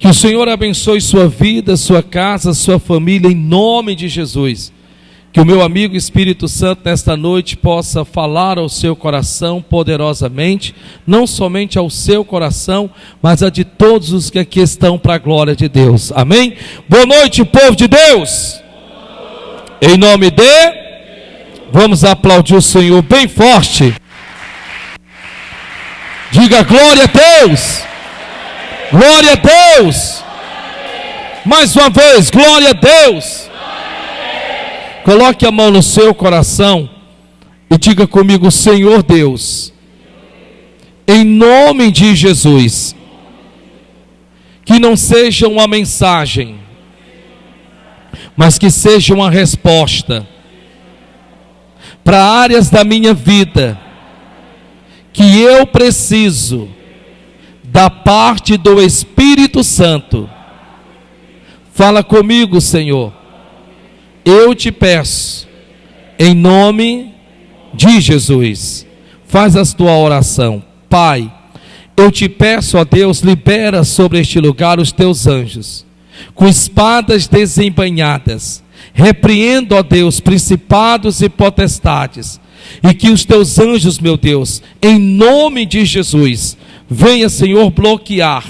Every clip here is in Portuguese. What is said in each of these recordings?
Que o Senhor abençoe sua vida, sua casa, sua família, em nome de Jesus. Que o meu amigo Espírito Santo nesta noite possa falar ao seu coração poderosamente, não somente ao seu coração, mas a de todos os que aqui estão para a glória de Deus. Amém? Boa noite, povo de Deus. Em nome de... Vamos aplaudir o Senhor bem forte. Diga glória a Deus. Glória a Deus. Mais uma vez, glória a Deus. Coloque a mão no seu coração e diga comigo: Senhor Deus, em nome de Jesus, que não seja uma mensagem, mas que seja uma resposta para áreas da minha vida que eu preciso da parte do Espírito Santo. Fala comigo, Senhor. Eu te peço, em nome de Jesus. Faz a tua oração. Pai, eu te peço, ó Deus, libera sobre este lugar os teus anjos, com espadas desembainhadas. Repreendo, ó Deus, principados e potestades, e que os teus anjos, meu Deus, em nome de Jesus, venha, Senhor, bloquear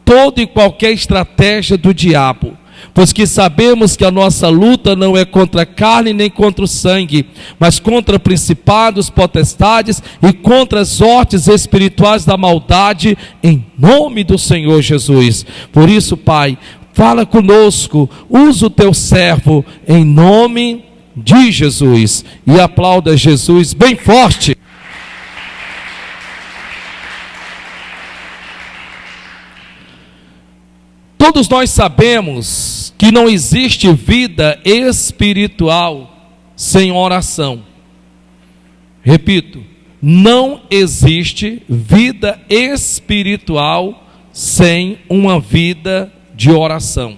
toda e qualquer estratégia do diabo, pois que sabemos que a nossa luta não é contra a carne nem contra o sangue, mas contra principados, potestades e contra as hostes espirituais da maldade, em nome do Senhor Jesus. Por isso, Pai, fala conosco, usa o teu servo, em nome de Jesus. E aplauda Jesus bem forte. Todos nós sabemos que não existe vida espiritual sem oração. Repito, não existe vida espiritual sem uma vida de oração.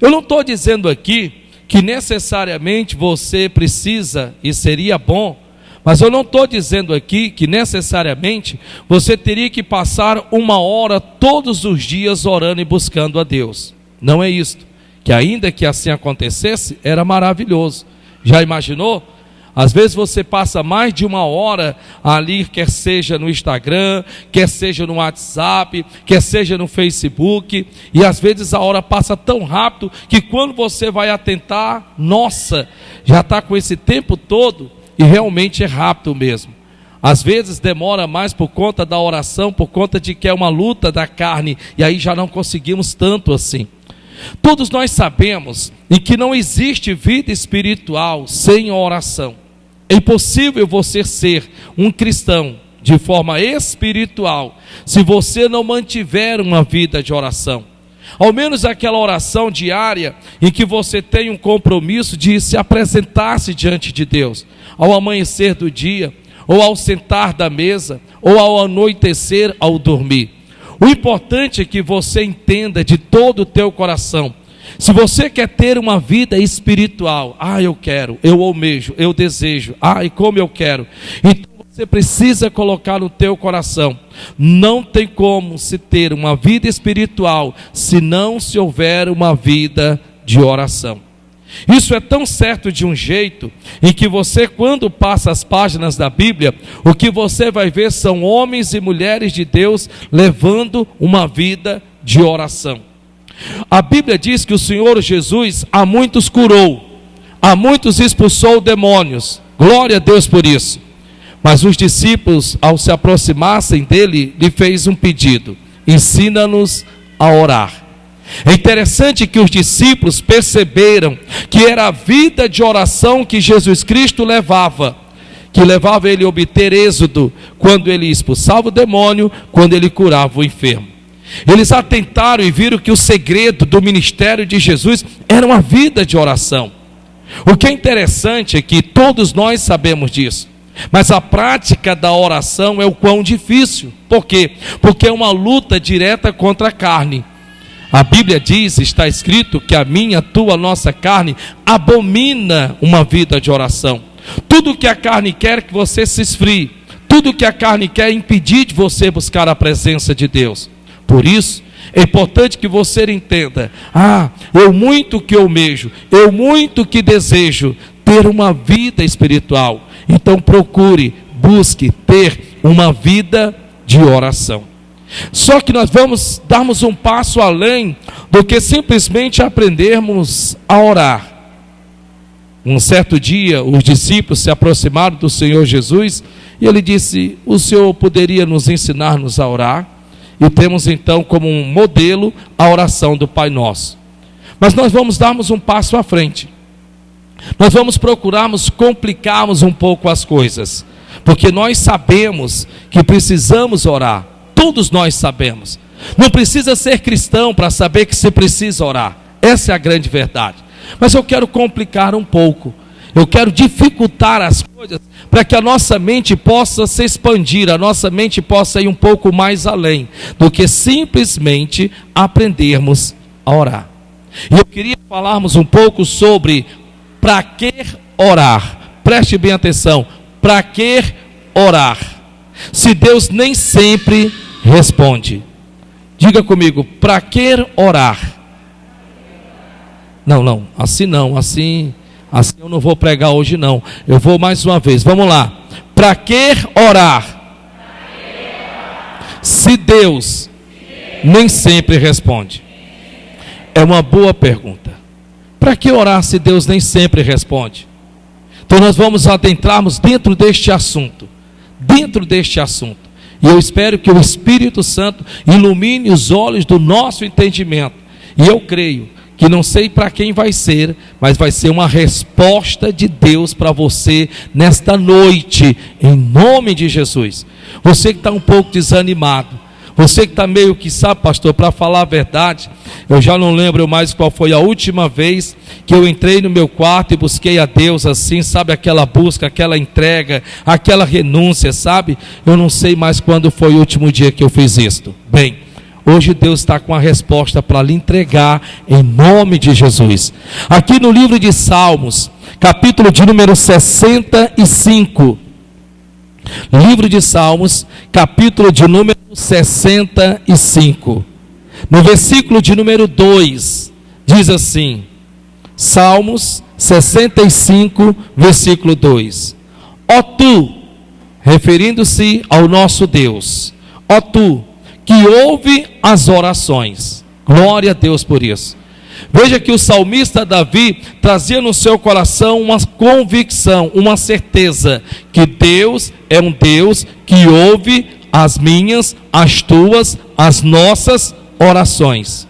Eu não estou dizendo aqui que necessariamente você precisa, e seria bom, mas eu não estou dizendo aqui que necessariamente você teria que passar 1 hora todos os dias orando e buscando a Deus. Não é isto. Que ainda que assim acontecesse, era maravilhoso. Já imaginou? Às vezes você passa mais de 1 hora ali, quer seja no Instagram, quer seja no WhatsApp, quer seja no Facebook, e às vezes a hora passa tão rápido que quando você vai atentar, nossa, já está com esse tempo todo. E realmente é rápido mesmo. Às vezes demora mais por conta da oração, por conta de que é uma luta da carne, e aí já não conseguimos tanto assim. Todos nós sabemos em que não existe vida espiritual sem oração. É impossível você ser um cristão de forma espiritual se você não mantiver uma vida de oração. Ao menos aquela oração diária em que você tem um compromisso de se apresentar-se diante de Deus, ao amanhecer do dia, ou ao sentar da mesa, ou ao anoitecer, ao dormir. O importante é que você entenda de todo o teu coração, se você quer ter uma vida espiritual, eu quero, eu almejo, eu desejo, e como eu quero, então você precisa colocar no teu coração, não tem como se ter uma vida espiritual se não se houver uma vida de oração. Isso é tão certo de um jeito em que você, quando passa as páginas da Bíblia, o que você vai ver são homens e mulheres de Deus levando uma vida de oração. A Bíblia diz que o Senhor Jesus a muitos curou, a muitos expulsou demônios. Glória a Deus por isso. Mas os discípulos, ao se aproximassem dele, lhe fez um pedido: ensina-nos a orar. É interessante que os discípulos perceberam que era a vida de oração que Jesus Cristo levava, que levava ele a obter êxodo, quando ele expulsava o demônio, quando ele curava o enfermo. Eles atentaram e viram que o segredo do ministério de Jesus era uma vida de oração. O que é interessante é que todos nós sabemos disso, mas a prática da oração é o quão difícil. Por quê? Porque é uma luta direta contra a carne. A Bíblia diz, está escrito, que a minha, a tua, a nossa carne abomina uma vida de oração. Tudo que a carne quer é que você se esfrie. Tudo que a carne quer é impedir de você buscar a presença de Deus. Por isso, É importante que você entenda: eu muito que almejo, eu muito que desejo ter uma vida espiritual. Então procure, busque ter uma vida de oração. Só que nós vamos darmos um passo além do que simplesmente aprendermos a orar. Um certo dia, os discípulos se aproximaram do Senhor Jesus e ele disse: o Senhor poderia nos ensinar-nos a orar? E temos então como um modelo a oração do Pai Nosso. Mas nós vamos darmos um passo à frente. Nós vamos procurarmos complicarmos um pouco as coisas, porque nós sabemos que precisamos orar. Todos nós sabemos. Não precisa ser cristão para saber que se precisa orar. Essa é a grande verdade. Mas eu quero complicar um pouco. Eu quero dificultar as coisas para que a nossa mente possa se expandir, a nossa mente possa ir um pouco mais além do que simplesmente aprendermos a orar. E eu queria falarmos um pouco sobre para que orar. Preste bem atenção. Para que orar? Se Deus nem sempre responde. Diga comigo: para que orar? Não, assim não, assim eu não vou pregar hoje não. Eu vou mais uma vez, vamos lá. Para que orar? Se Deus nem sempre responde. É uma boa pergunta. Para que orar se Deus nem sempre responde? Então nós vamos adentrarmos dentro deste assunto. E eu espero que o Espírito Santo ilumine os olhos do nosso entendimento. E eu creio que não sei para quem vai ser, mas vai ser uma resposta de Deus para você nesta noite, em nome de Jesus. Você que está um pouco desanimado, você que está meio que, sabe, pastor, para falar a verdade, eu já não lembro mais qual foi a última vez que eu entrei no meu quarto e busquei a Deus assim, sabe, aquela busca, aquela entrega, aquela renúncia, sabe? Eu não sei mais quando foi o último dia que eu fiz isto. Bem, hoje Deus está com a resposta para lhe entregar em nome de Jesus. Aqui no livro de Salmos, capítulo de número 65. Livro de Salmos, capítulo de número 65. No versículo de número 2, diz assim: Salmos 65, versículo 2. Ó tu, referindo-se ao nosso Deus, ó tu, que ouve as orações. Glória a Deus por isso. Veja que o salmista Davi trazia no seu coração uma convicção, uma certeza, que Deus é um Deus que ouve as minhas, as tuas, as nossas orações.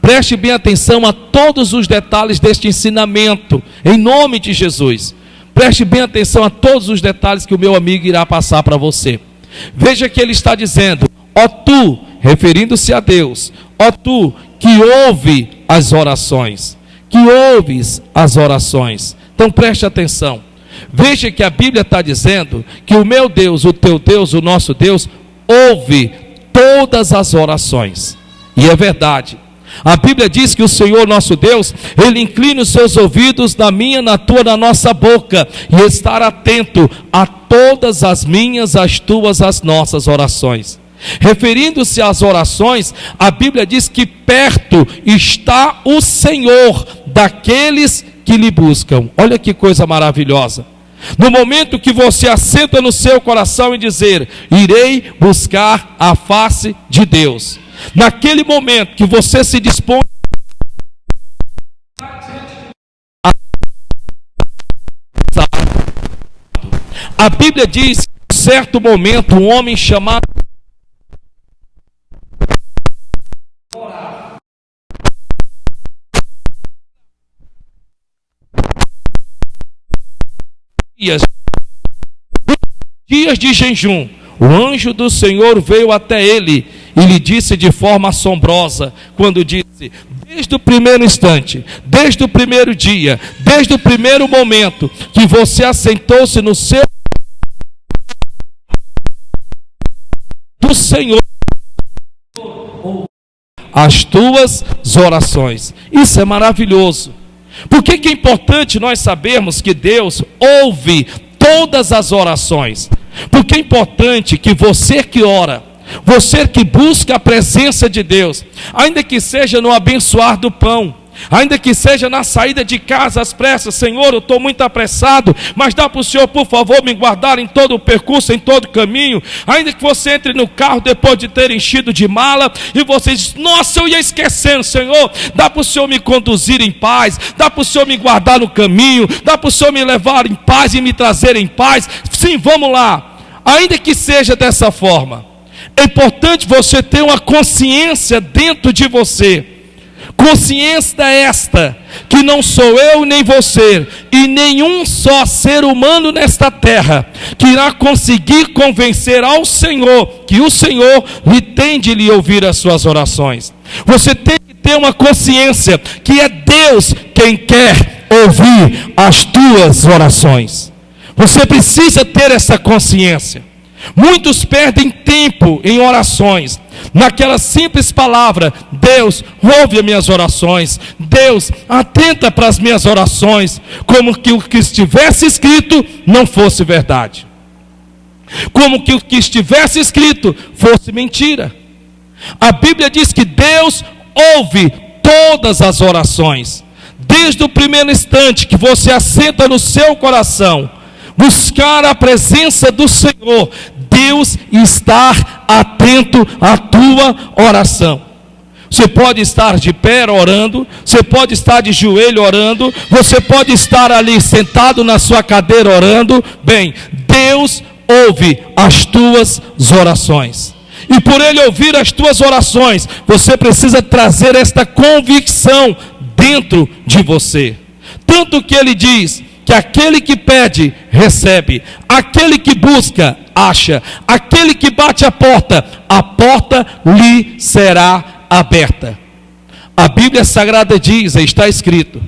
Preste bem atenção a todos os detalhes deste ensinamento, em nome de Jesus. Preste bem atenção a todos os detalhes que o meu amigo irá passar para você. Veja que ele está dizendo: ó tu, referindo-se a Deus, ó tu que ouve as orações, que ouves as orações. Então preste atenção. Veja que a Bíblia está dizendo que o meu Deus, o teu Deus, o nosso Deus, ouve todas as orações. E é verdade. A Bíblia diz que o Senhor nosso Deus, Ele inclina os seus ouvidos na minha, na tua, na nossa boca, e estar atento a todas as minhas, as tuas, as nossas orações. Referindo-se às orações, a Bíblia diz que perto está o Senhor daqueles que lhe buscam. Olha que coisa maravilhosa. No momento que você assenta no seu coração e dizer: irei buscar a face de Deus, naquele momento que você se dispõe, a Bíblia diz que em certo momento um homem chamado dias de jejum, o anjo do Senhor veio até ele e lhe disse de forma assombrosa, quando disse: desde o primeiro instante, desde o primeiro dia, desde o primeiro momento que você assentou-se no seu do Senhor, as tuas orações. Isso é maravilhoso. Por que é importante nós sabermos que Deus ouve todas as orações? Porque é importante que você que ora, Você que busca a presença de Deus, ainda que seja no abençoar do pão, ainda que seja na saída de casa às pressas. Senhor, eu estou muito apressado, mas dá para o Senhor, por favor, me guardar em todo o percurso, em todo o caminho. Ainda que você entre no carro depois de ter enchido de mala, e você diz, nossa, eu ia esquecendo. Senhor, dá para o Senhor me conduzir em paz, dá para o Senhor me guardar no caminho, dá para o Senhor me levar em paz e me trazer em paz. Sim, vamos lá. Ainda que seja dessa forma, é importante você ter uma consciência dentro de você. Consciência esta, que não sou eu nem você, e nenhum só ser humano nesta terra, que irá conseguir convencer ao Senhor, que o Senhor lhe tem de lhe ouvir as suas orações. Você tem que ter uma consciência, que é Deus quem quer ouvir as tuas orações. Você precisa ter essa consciência. Muitos perdem tempo em orações, naquela simples palavra, Deus, ouve as minhas orações, Deus, atenta para as minhas orações, como que o que estivesse escrito não fosse verdade, como que o que estivesse escrito fosse mentira. A Bíblia diz que Deus ouve todas as orações, desde o primeiro instante que você assenta no seu coração, buscar a presença do Senhor, Deus está atento à tua oração. Você pode estar de pé orando, você pode estar de joelho orando, você pode estar ali sentado na sua cadeira orando. Bem, Deus ouve as tuas orações. E por Ele ouvir as tuas orações, você precisa trazer esta convicção dentro de você. Tanto que Ele diz que aquele que pede, recebe. Aquele que busca, acha. Aquele que bate a porta lhe será aberta. A Bíblia Sagrada diz, está escrito,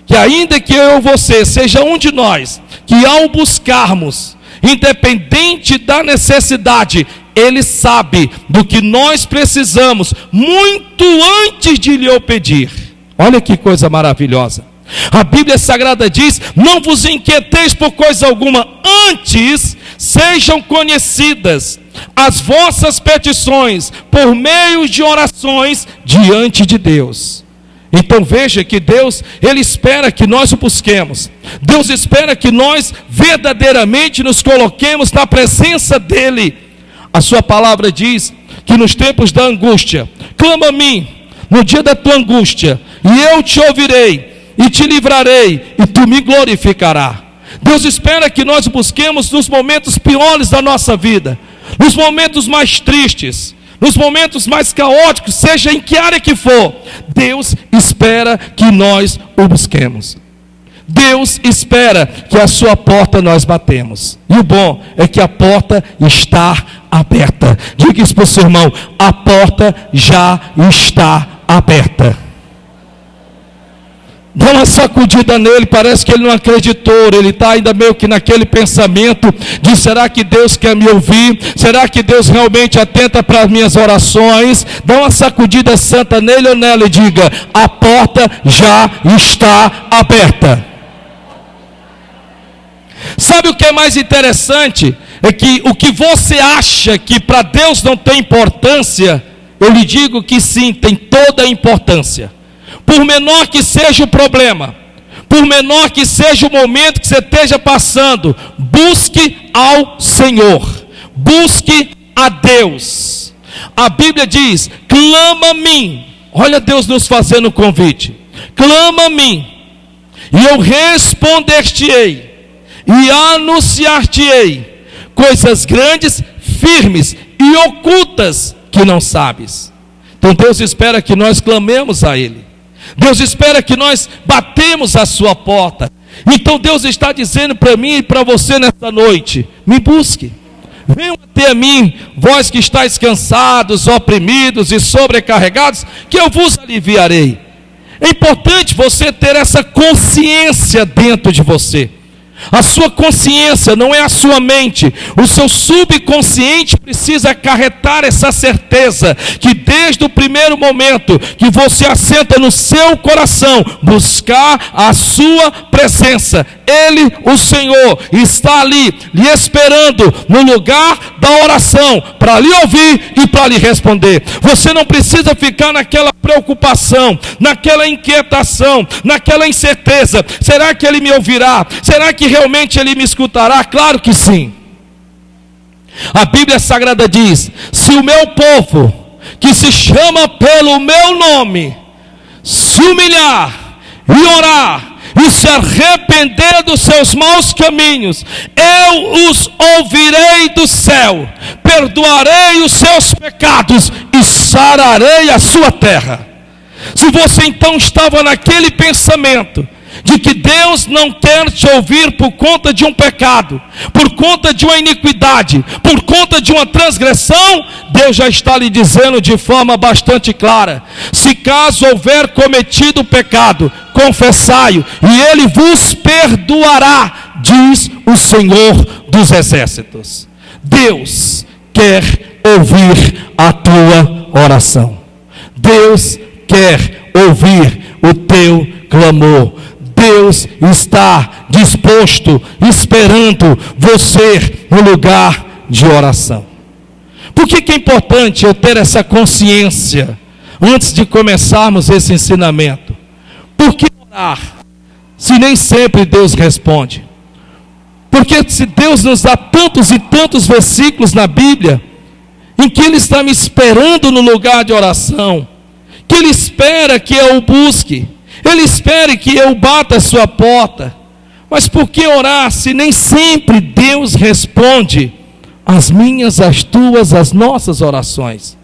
que ainda que eu ou você seja um de nós, que ao buscarmos, independente da necessidade, Ele sabe do que nós precisamos, muito antes de lhe pedir. Olha que coisa maravilhosa. A Bíblia Sagrada diz, não vos inquieteis por coisa alguma, antes sejam conhecidas as vossas petições, por meio de orações, diante de Deus. Então veja que Deus, Ele espera que nós o busquemos. Deus espera que nós verdadeiramente nos coloquemos na presença dEle. A sua palavra diz que nos tempos da angústia, clama a mim, no dia da tua angústia, e eu te ouvirei, e te livrarei, e tu me glorificarás. Deus espera que nós busquemos nos momentos piores da nossa vida, nos momentos mais tristes, nos momentos mais caóticos, seja em que área que for. Deus espera que nós o busquemos. Deus espera que a sua porta nós batemos. E o bom é que a porta está aberta. Diga isso para o seu irmão, a porta já está aberta. Dá uma sacudida nele, parece que ele não acreditou, ele está ainda meio que naquele pensamento de será que Deus quer me ouvir? Será que Deus realmente atenta para as minhas orações? Dá uma sacudida santa nele ou nela e diga, a porta já está aberta. Sabe o que é mais interessante? É que o que você acha que para Deus não tem importância, eu lhe digo que sim, tem toda a importância. Por menor que seja o problema, por menor que seja o momento que você esteja passando, busque ao Senhor, busque a Deus. A Bíblia diz, clama a mim. Olha Deus nos fazendo um convite. Clama a mim, e eu responder-te-ei, e anunciar-te-ei coisas grandes, firmes e ocultas que não sabes. Então Deus espera que nós clamemos a Ele. Deus espera que nós batemos a sua porta. Então Deus está dizendo para mim e para você nesta noite, me busque. Venham até a mim, vós que estáis cansados, oprimidos e sobrecarregados, que eu vos aliviarei. É importante você ter essa consciência dentro de você. A sua consciência não é a sua mente. O seu subconsciente precisa acarretar essa certeza que desde o primeiro momento que você assenta no seu coração buscar a sua presença, Ele, o Senhor, está ali, lhe esperando no lugar da oração, para lhe ouvir e para lhe responder. Você não precisa ficar naquela preocupação, naquela inquietação, naquela incerteza. Será que Ele me ouvirá? Será que realmente Ele me escutará? Claro que sim. A Bíblia Sagrada diz: se o meu povo, que se chama pelo meu nome, se humilhar e orar e se arrepender dos seus maus caminhos, eu os ouvirei do céu, perdoarei os seus pecados e sararei a sua terra. Se você então estava naquele pensamento de que Deus não quer te ouvir por conta de um pecado, por conta de uma iniquidade, por conta de uma transgressão, Deus já está lhe dizendo de forma bastante clara: se caso houver cometido pecado, confessai-o, e Ele vos perdoará, diz o Senhor dos Exércitos. Deus quer ouvir a tua oração. Deus quer ouvir o teu clamor. Deus está disposto, esperando você no lugar de oração. Por que é importante eu ter essa consciência antes de começarmos esse ensinamento? Por que orar se nem sempre Deus responde? Porque se Deus nos dá tantos e tantos versículos na Bíblia em que Ele está me esperando no lugar de oração, que Ele espera que eu o busque, Ele espera que eu bata a sua porta. Mas por que orar se nem sempre Deus responde as minhas, as tuas, as nossas orações?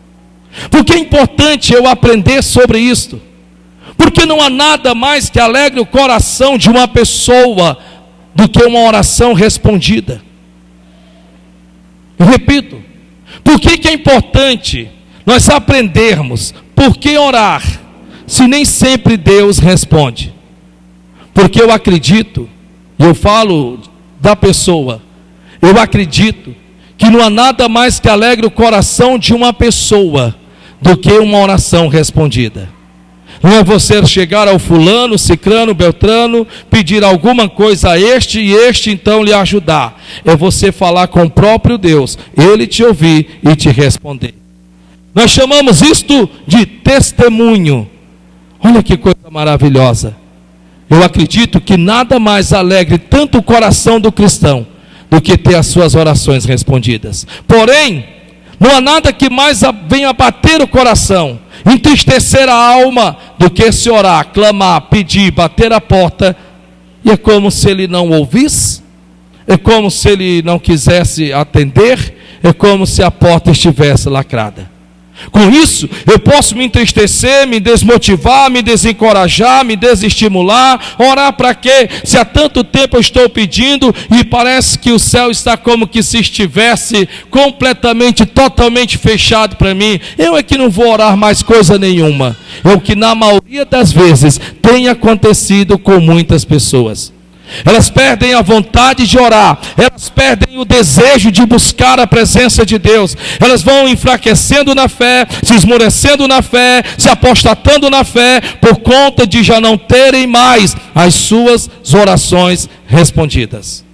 Porque é importante eu aprender sobre isto. Porque não há nada mais que alegre o coração de uma pessoa do que uma oração respondida. Eu repito, por que é importante nós aprendermos por que orar se nem sempre Deus responde? Porque eu acredito, e eu falo da pessoa, eu acredito que não há nada mais que alegre o coração de uma pessoa do que uma oração respondida. Não é você chegar ao fulano, cicrano, beltrano, pedir alguma coisa a este e este então lhe ajudar. É você falar com o próprio Deus, Ele te ouvir e te responder. Nós chamamos isto de testemunho. Olha que coisa maravilhosa. Eu acredito que nada mais alegre tanto o coração do cristão do que ter as suas orações respondidas. Porém, não há nada que mais venha bater o coração, entristecer a alma, do que se orar, clamar, pedir, bater a porta, e é como se Ele não ouvisse, é como se Ele não quisesse atender, é como se a porta estivesse lacrada. Com isso, eu posso me entristecer, me desmotivar, me desencorajar, me desestimular. Orar para quê? Se há tanto tempo eu estou pedindo e parece que o céu está como que se estivesse completamente, totalmente fechado para mim. Eu é que não vou orar mais coisa nenhuma. É o que na maioria das vezes tem acontecido com muitas pessoas. Elas perdem a vontade de orar, elas perdem o desejo de buscar a presença de Deus, elas vão enfraquecendo na fé, se esmorecendo na fé, se apostatando na fé, por conta de já não terem mais as suas orações respondidas.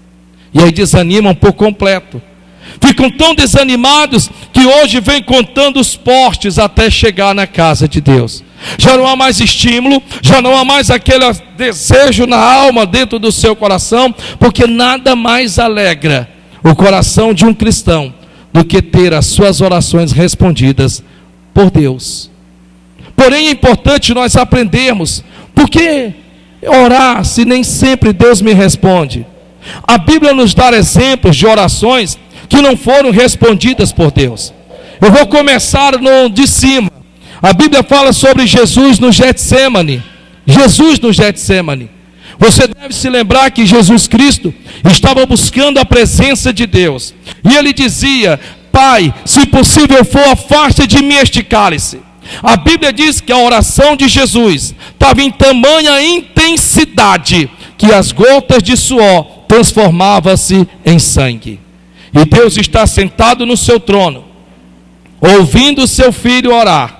E aí desanimam por completo, ficam tão desanimados que hoje vêm contando os postes até chegar na casa de Deus. Já não há mais estímulo, já não há mais aquele desejo na alma, dentro do seu coração, porque nada mais alegra o coração de um cristão do que ter as suas orações respondidas por Deus. Porém é importante nós aprendermos, por que orar se nem sempre Deus me responde? A Bíblia nos dá exemplos de orações que não foram respondidas por Deus. Eu vou começar de cima. A Bíblia fala sobre Jesus no Getsemane. Jesus no Getsemane. Você deve se lembrar que Jesus Cristo estava buscando a presença de Deus. E ele dizia: Pai, se possível for, afasta de mim este cálice. A Bíblia diz que a oração de Jesus estava em tamanha intensidade que as gotas de suor transformavam-se em sangue. E Deus está sentado no seu trono, ouvindo o seu filho orar.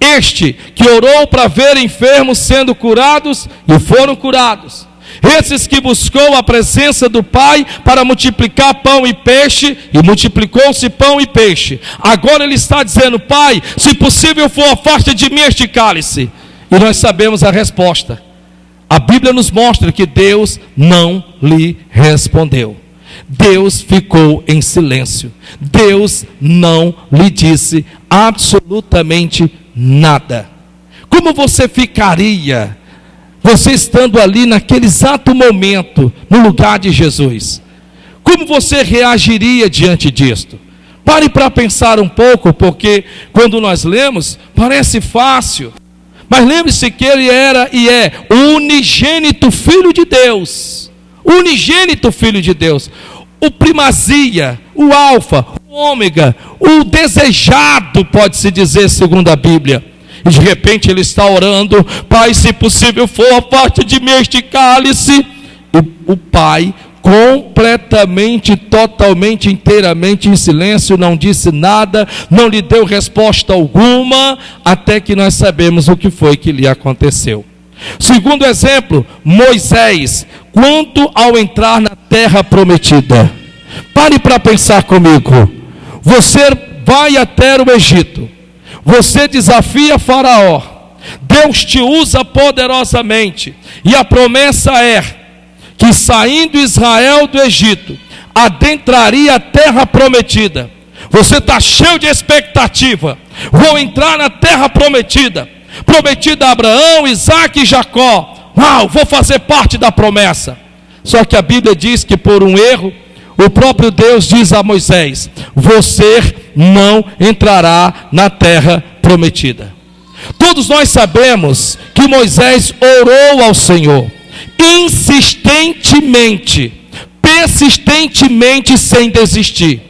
Este que orou para ver enfermos sendo curados e foram curados. Esses que buscou a presença do Pai para multiplicar pão e peixe, e multiplicou-se pão e peixe. Agora ele está dizendo: Pai, se possível for, afasta de mim este cálice. E nós sabemos a resposta. A Bíblia nos mostra que Deus não lhe respondeu. Deus ficou em silêncio. Deus não lhe disse absolutamente nada. Como você ficaria, você estando ali naquele exato momento, no lugar de Jesus? Como você reagiria diante disto? Pare para pensar um pouco, porque quando nós lemos, parece fácil. Mas lembre-se que ele era e é o unigênito Filho de Deus. Unigênito Filho de Deus. O primazia, o alfa, o ômega, o desejado, pode-se dizer, segundo a Bíblia. E de repente ele está orando: Pai, se possível for, afaste de mim este cálice. E o Pai, completamente, totalmente, inteiramente em silêncio, não disse nada, não lhe deu resposta alguma, até que nós sabemos o que foi que lhe aconteceu. Segundo exemplo, Moisés, quanto ao entrar na terra prometida. Pare para pensar comigo. Você vai até o Egito, você desafia Faraó, Deus te usa poderosamente, e a promessa é que saindo Israel do Egito, adentraria a terra prometida. Você está cheio de expectativa: vou entrar na terra prometida, prometida a Abraão, Isaque e Jacó. Uau, vou fazer parte da promessa. Só que a Bíblia diz que por um erro, o próprio Deus diz a Moisés: você não entrará na terra prometida. Todos nós sabemos que Moisés orou ao Senhor, insistentemente, persistentemente, sem desistir.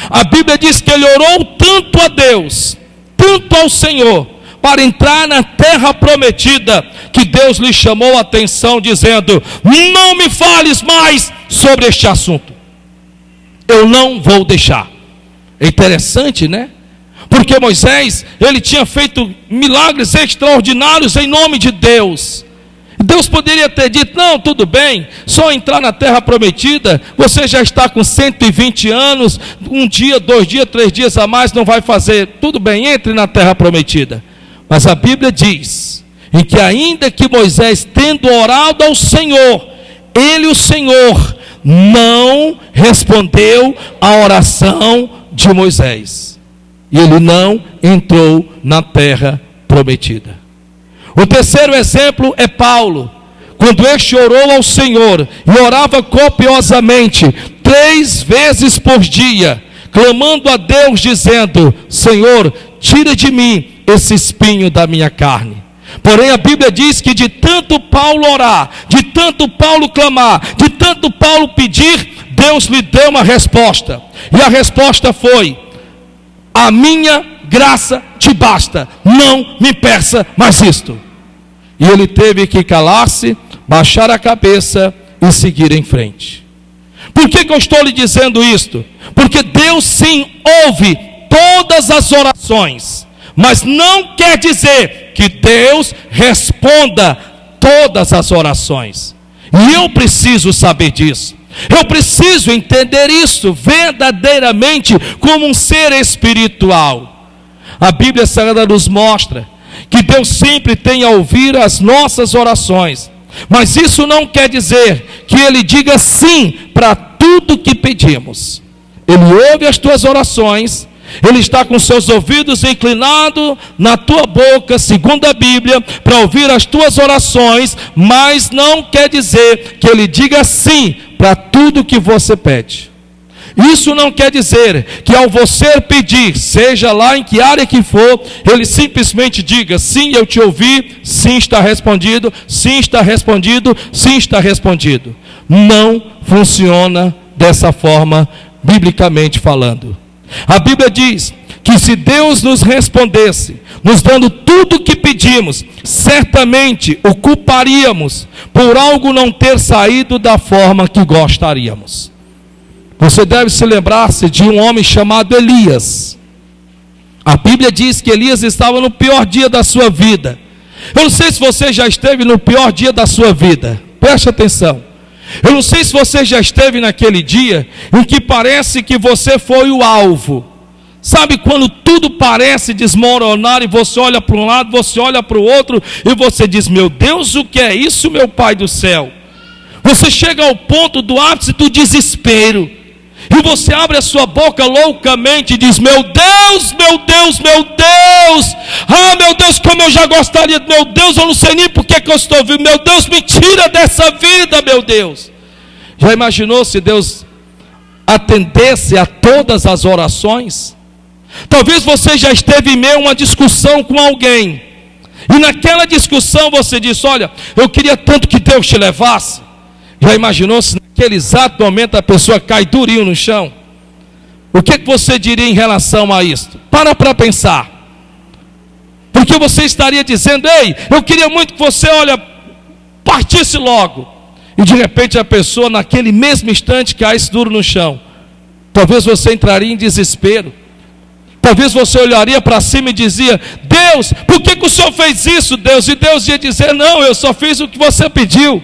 A Bíblia diz que ele orou tanto a Deus, tanto ao Senhor, para entrar na terra prometida, que Deus lhe chamou a atenção, dizendo: não me fales mais sobre este assunto, eu não vou deixar. É interessante, né? Porque Moisés, ele tinha feito milagres extraordinários em nome de Deus. Deus poderia ter dito: não, tudo bem, só entrar na terra prometida, você já está com 120 anos, um dia, 2 dias, 3 dias a mais não vai fazer, tudo bem, entre na terra prometida. Mas a Bíblia diz, em que ainda que Moisés, tendo orado ao Senhor, ele, o Senhor, não respondeu a oração de Moisés, e ele não entrou na terra prometida. O terceiro exemplo é Paulo, quando este orou ao Senhor, e orava copiosamente, 3 vezes por dia, clamando a Deus, dizendo: Senhor, tira de mim esse espinho da minha carne. Porém a Bíblia diz que de tanto Paulo orar, de tanto Paulo clamar, de tanto Paulo pedir, Deus lhe deu uma resposta. E a resposta foi: a minha graça te basta, não me peça mais isto. E ele teve que calar-se, baixar a cabeça e seguir em frente. Por que eu estou lhe dizendo isto? Porque Deus sim ouve todas as orações, mas não quer dizer que Deus responda todas as orações. E eu preciso saber disso. Eu preciso entender isso verdadeiramente como um ser espiritual. A Bíblia Sagrada nos mostra que Deus sempre tem a ouvir as nossas orações, mas isso não quer dizer que Ele diga sim para tudo que pedimos. Ele ouve as tuas orações, Ele está com seus ouvidos inclinados na tua boca, segundo a Bíblia, para ouvir as tuas orações, mas não quer dizer que Ele diga sim para tudo que você pede. Isso não quer dizer que ao você pedir, seja lá em que área que for, Ele simplesmente diga: sim, eu te ouvi, sim, está respondido, sim, está respondido, sim, está respondido. Não funciona dessa forma, biblicamente falando. A Bíblia diz que se Deus nos respondesse, nos dando tudo o que pedimos, certamente o culparíamos por algo não ter saído da forma que gostaríamos. Você deve se lembrar-se de um homem chamado Elias. A Bíblia diz que Elias estava no pior dia da sua vida. Eu não sei se você já esteve no pior dia da sua vida. Preste atenção. Eu não sei se você já esteve naquele dia em que parece que você foi o alvo. Sabe quando tudo parece desmoronar e você olha para um lado, você olha para o outro e você diz: meu Deus, o que é isso, meu Pai do céu? Você chega ao ponto do ápice do desespero e você abre a sua boca loucamente e diz: meu Deus, meu Deus, meu Deus, ah, meu Deus, como eu já gostaria, meu Deus, eu não sei nem por que eu estou vivo, meu Deus, me tira dessa vida, meu Deus. Já imaginou se Deus atendesse a todas as orações? Talvez você já esteve em meio a uma discussão com alguém, e naquela discussão você disse: olha, eu queria tanto que Deus te levasse. Já imaginou se naquele exato momento a pessoa cai durinho no chão? O que você diria em relação a isto? Para pensar. Porque você estaria dizendo: ei, eu queria muito que você, olha, partisse logo. E de repente a pessoa naquele mesmo instante caísse duro no chão. Talvez você entraria em desespero. Talvez você olharia para cima e dizia: Deus, por que o Senhor fez isso, Deus? E Deus ia dizer: não, eu só fiz o que você pediu.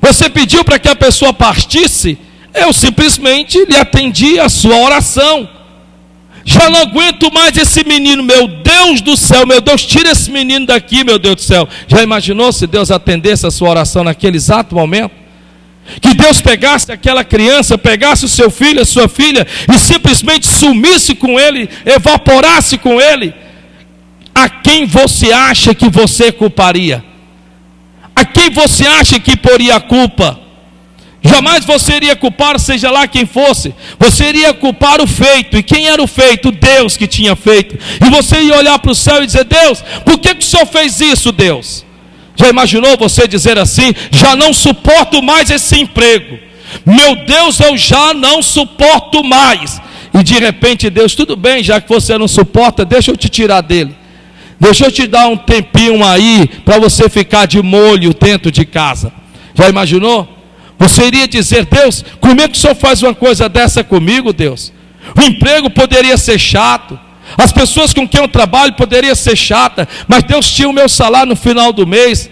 Você pediu para que a pessoa partisse, eu simplesmente lhe atendi a sua oração. Já não aguento mais esse menino, meu Deus do céu, meu Deus, tira esse menino daqui, meu Deus do céu. Já imaginou se Deus atendesse a sua oração naquele exato momento? Que Deus pegasse aquela criança, pegasse o seu filho, a sua filha, e simplesmente sumisse com ele, evaporasse com ele. A quem você acha que você culparia? A quem você acha que poria a culpa? Jamais você iria culpar, seja lá quem fosse. Você iria culpar o feito. E quem era o feito? Deus que tinha feito. E você ia olhar para o céu e dizer: Deus, por que o Senhor fez isso, Deus? Já imaginou você dizer assim: já não suporto mais esse emprego, meu Deus, eu já não suporto mais. E de repente Deus: tudo bem, já que você não suporta, deixa eu te tirar dele. Deixa eu te dar um tempinho aí para você ficar de molho dentro de casa. Já imaginou? Você iria dizer: Deus, como é que o Senhor faz uma coisa dessa comigo, Deus? O emprego poderia ser chato, as pessoas com quem eu trabalho poderiam ser chatas, mas Deus tinha o meu salário no final do mês,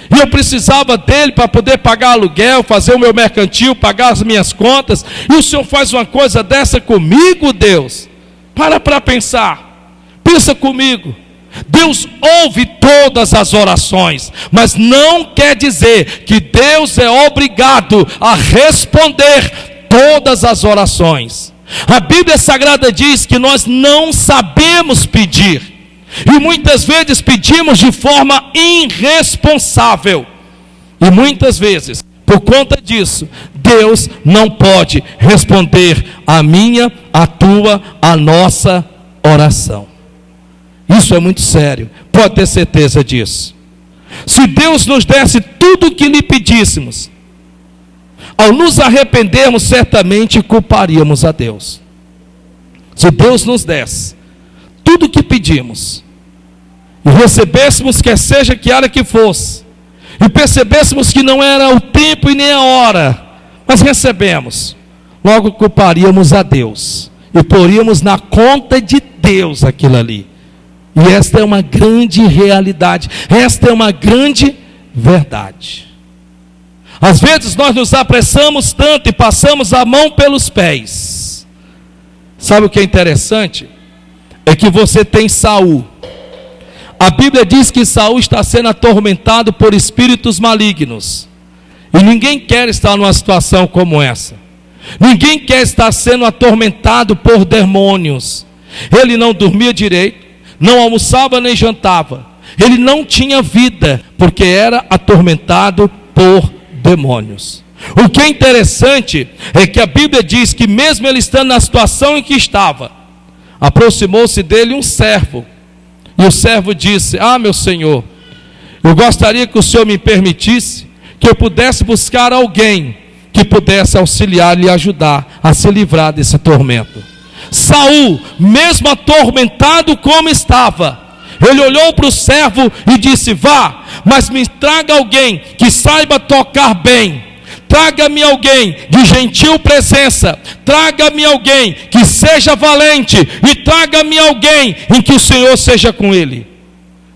e eu precisava dele para poder pagar aluguel, fazer o meu mercantil, pagar as minhas contas, e o Senhor faz uma coisa dessa comigo, Deus? Para pensar, pensa comigo. Deus ouve todas as orações, mas não quer dizer que Deus é obrigado a responder todas as orações. A Bíblia Sagrada diz que nós não sabemos pedir, e muitas vezes pedimos de forma irresponsável, e muitas vezes, por conta disso, Deus não pode responder a minha, a tua, a nossa oração. Isso é muito sério, pode ter certeza disso. Se Deus nos desse tudo o que lhe pedíssemos, ao nos arrependermos, certamente culparíamos a Deus. Se Deus nos desse tudo o que pedimos, e recebêssemos, quer seja que área que fosse, e percebêssemos que não era o tempo e nem a hora, mas recebemos, logo culparíamos a Deus, e poríamos na conta de Deus aquilo ali. E esta é uma grande realidade, esta é uma grande verdade. Às vezes nós nos apressamos tanto e passamos a mão pelos pés. Sabe o que é interessante? É que você tem Saul. A Bíblia diz que Saul está sendo atormentado por espíritos malignos. E ninguém quer estar numa situação como essa. Ninguém quer estar sendo atormentado por demônios. Ele não dormia direito, não almoçava nem jantava. Ele não tinha vida, porque era atormentado por demônios. O que é interessante é que a Bíblia diz que mesmo ele estando na situação em que estava, aproximou-se dele um servo. E o servo disse: ah, meu senhor, eu gostaria que o senhor me permitisse que eu pudesse buscar alguém que pudesse auxiliar e ajudar a se livrar desse tormento. Saul, mesmo atormentado como estava, ele olhou para o servo e disse: vá, mas me traga alguém que saiba tocar bem, traga-me alguém de gentil presença, traga-me alguém que seja valente, e traga-me alguém em que o Senhor seja com ele.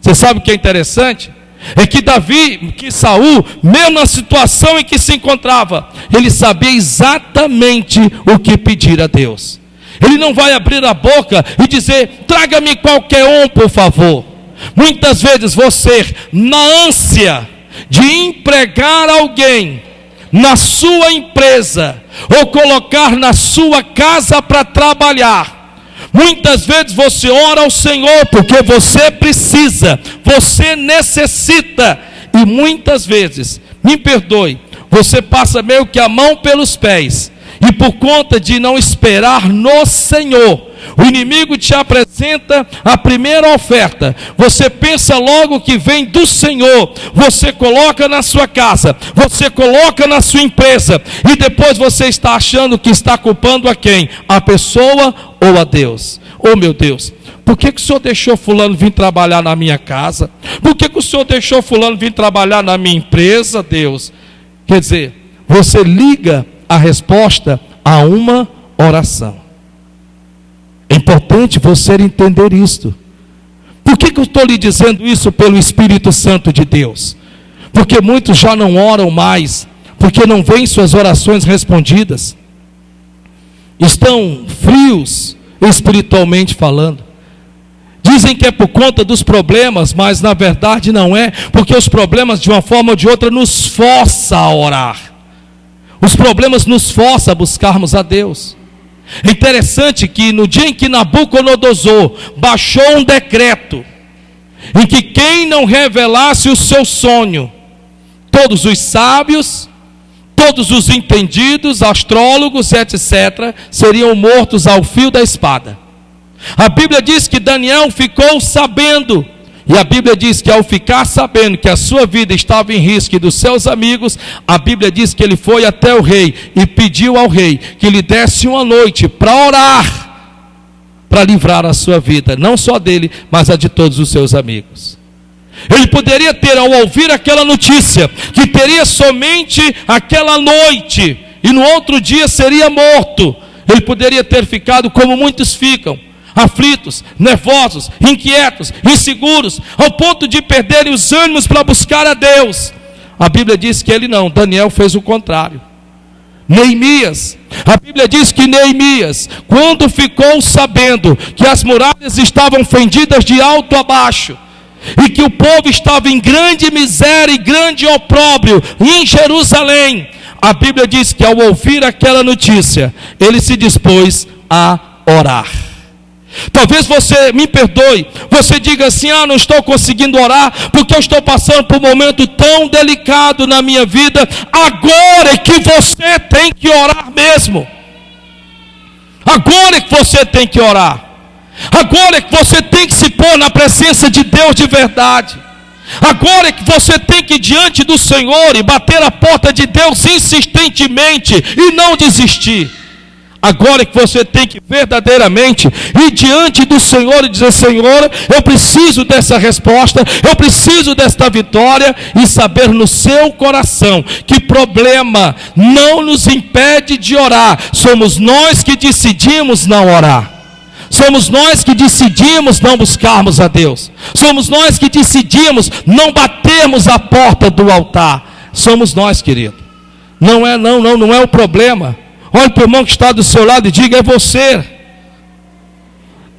Você sabe o que é interessante? é que Saul, mesmo na situação em que se encontrava, ele sabia exatamente o que pedir a Deus. Ele não vai abrir a boca e dizer: traga-me qualquer um, por favor. Muitas vezes você, na ânsia de empregar alguém na sua empresa, ou colocar na sua casa para trabalhar, muitas vezes você ora ao Senhor porque você precisa, você necessita, e muitas vezes, me perdoe, você passa meio que a mão pelos pés, e por conta de não esperar no Senhor, o inimigo te apresenta a primeira oferta, você pensa logo que vem do Senhor, você coloca na sua casa, você coloca na sua empresa, e depois você está achando que está culpando a quem? A pessoa ou a Deus? Oh meu Deus, por que o Senhor deixou fulano vir trabalhar na minha casa? Por que o Senhor deixou fulano vir trabalhar na minha empresa, Deus? Quer dizer, você liga a resposta a uma oração. É importante você entender isto. Por que eu estou lhe dizendo isso? Pelo Espírito Santo de Deus. Porque muitos já não oram mais, porque não veem suas orações respondidas, estão frios espiritualmente falando. Dizem que é por conta dos problemas, mas na verdade não é, porque os problemas de uma forma ou de outra nos forçam a orar. Os problemas nos forçam a buscarmos a Deus. É interessante que no dia em que Nabucodonosor baixou um decreto, em que quem não revelasse o seu sonho, todos os sábios, todos os entendidos, astrólogos, etc., seriam mortos ao fio da espada. A Bíblia diz que Daniel ficou sabendo, e a Bíblia diz que ao ficar sabendo que a sua vida estava em risco e dos seus amigos, a Bíblia diz que ele foi até o rei e pediu ao rei que lhe desse uma noite para orar, para livrar a sua vida, não só dele, mas a de todos os seus amigos. Ele poderia ter, ao ouvir aquela notícia, que teria somente aquela noite, e no outro dia seria morto, ele poderia ter ficado como muitos ficam, aflitos, nervosos, inquietos, inseguros, ao ponto de perderem os ânimos para buscar a Deus. A Bíblia diz que ele não, Daniel fez o contrário. Neemias, a Bíblia diz que Neemias, quando ficou sabendo que as muralhas estavam fendidas de alto a baixo, e que o povo estava em grande miséria e grande opróbrio em Jerusalém, a Bíblia diz que ao ouvir aquela notícia, ele se dispôs a orar. Talvez você, me perdoe, você diga assim: não estou conseguindo orar, porque eu estou passando por um momento tão delicado na minha vida. Agora é que você tem que orar mesmo. Agora é que você tem que orar. Agora é que você tem que se pôr na presença de Deus de verdade. Agora é que você tem que ir diante do Senhor e bater a porta de Deus insistentemente e não desistir. Agora é que você tem que verdadeiramente ir diante do Senhor e dizer: Senhor, eu preciso dessa resposta, eu preciso desta vitória, e saber no seu coração que problema não nos impede de orar. Somos nós que decidimos não orar. Somos nós que decidimos não buscarmos a Deus. Somos nós que decidimos não batermos a porta do altar. Somos nós, querido. Não é o problema. Olhe para o irmão que está do seu lado e diga: é você.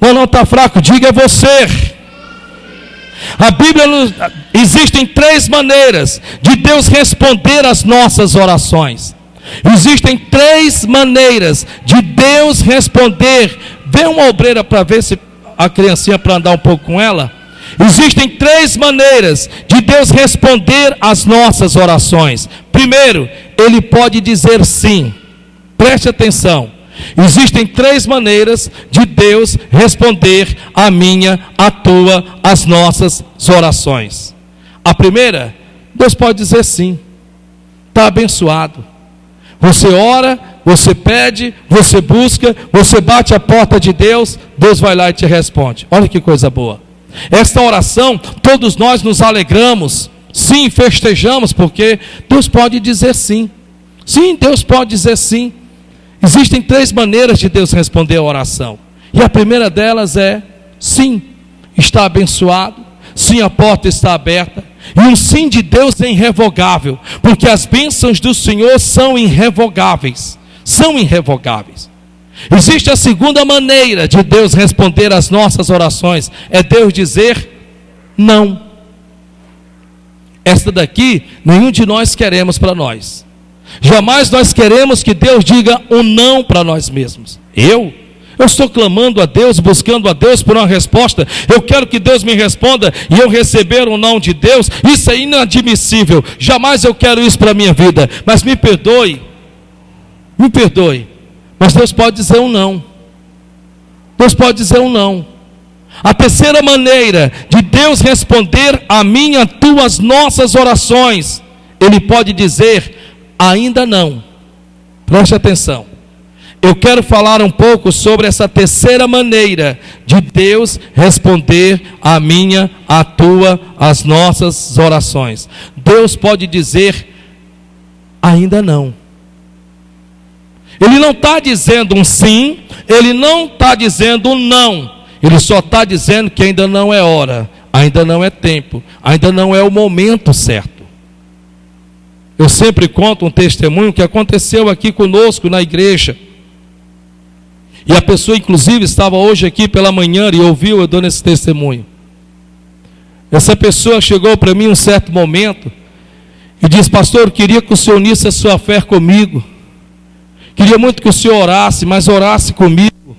Não está fraco, diga: é você. A Bíblia existem 3 maneiras de Deus responder às nossas orações. Existem 3 maneiras de Deus responder. Vê uma obreira para ver se a criancinha, para andar um pouco com ela. Existem 3 maneiras de Deus responder às nossas orações. Primeiro, Ele pode dizer sim. Preste atenção. Existem 3 maneiras de Deus responder a minha, a tua, as nossas orações. A primeira, Deus pode dizer sim. Está abençoado. Você ora, você pede, você busca, você bate a porta de Deus, Deus vai lá e te responde. Olha que coisa boa. Esta oração, todos nós nos alegramos, sim, festejamos, porque Deus pode dizer sim. Sim, Deus pode dizer sim. Existem 3 maneiras de Deus responder a oração. E a primeira delas é sim, está abençoado, sim, a porta está aberta. E um sim de Deus é irrevogável, porque as bênçãos do Senhor são irrevogáveis. São irrevogáveis. Existe a segunda maneira de Deus responder às nossas orações, é Deus dizer não. Esta daqui, nenhum de nós queremos para nós. Jamais nós queremos que Deus diga um não para nós mesmos. Eu estou clamando a Deus, buscando a Deus por uma resposta. Eu quero que Deus me responda e eu receber um não de Deus. Isso é inadmissível. Jamais eu quero isso para a minha vida. Mas me perdoe. Mas Deus pode dizer um não. Deus pode dizer um não. A terceira maneira de Deus responder a minha, tuas, nossas orações, Ele pode dizer ainda não. Preste atenção. Eu quero falar um pouco sobre essa terceira maneira de Deus responder a minha, a tua, as nossas orações. Deus pode dizer ainda não. Ele não está dizendo um sim, Ele não está dizendo um não. Ele só está dizendo que ainda não é hora, ainda não é tempo, ainda não é o momento certo. Eu sempre conto um testemunho que aconteceu aqui conosco na igreja. E a pessoa, inclusive, estava hoje aqui pela manhã e ouviu eu dando esse testemunho. Essa pessoa chegou para mim em um certo momento e disse: pastor, eu queria que o senhor unisse a sua fé comigo. Queria muito que o senhor orasse, mas orasse comigo,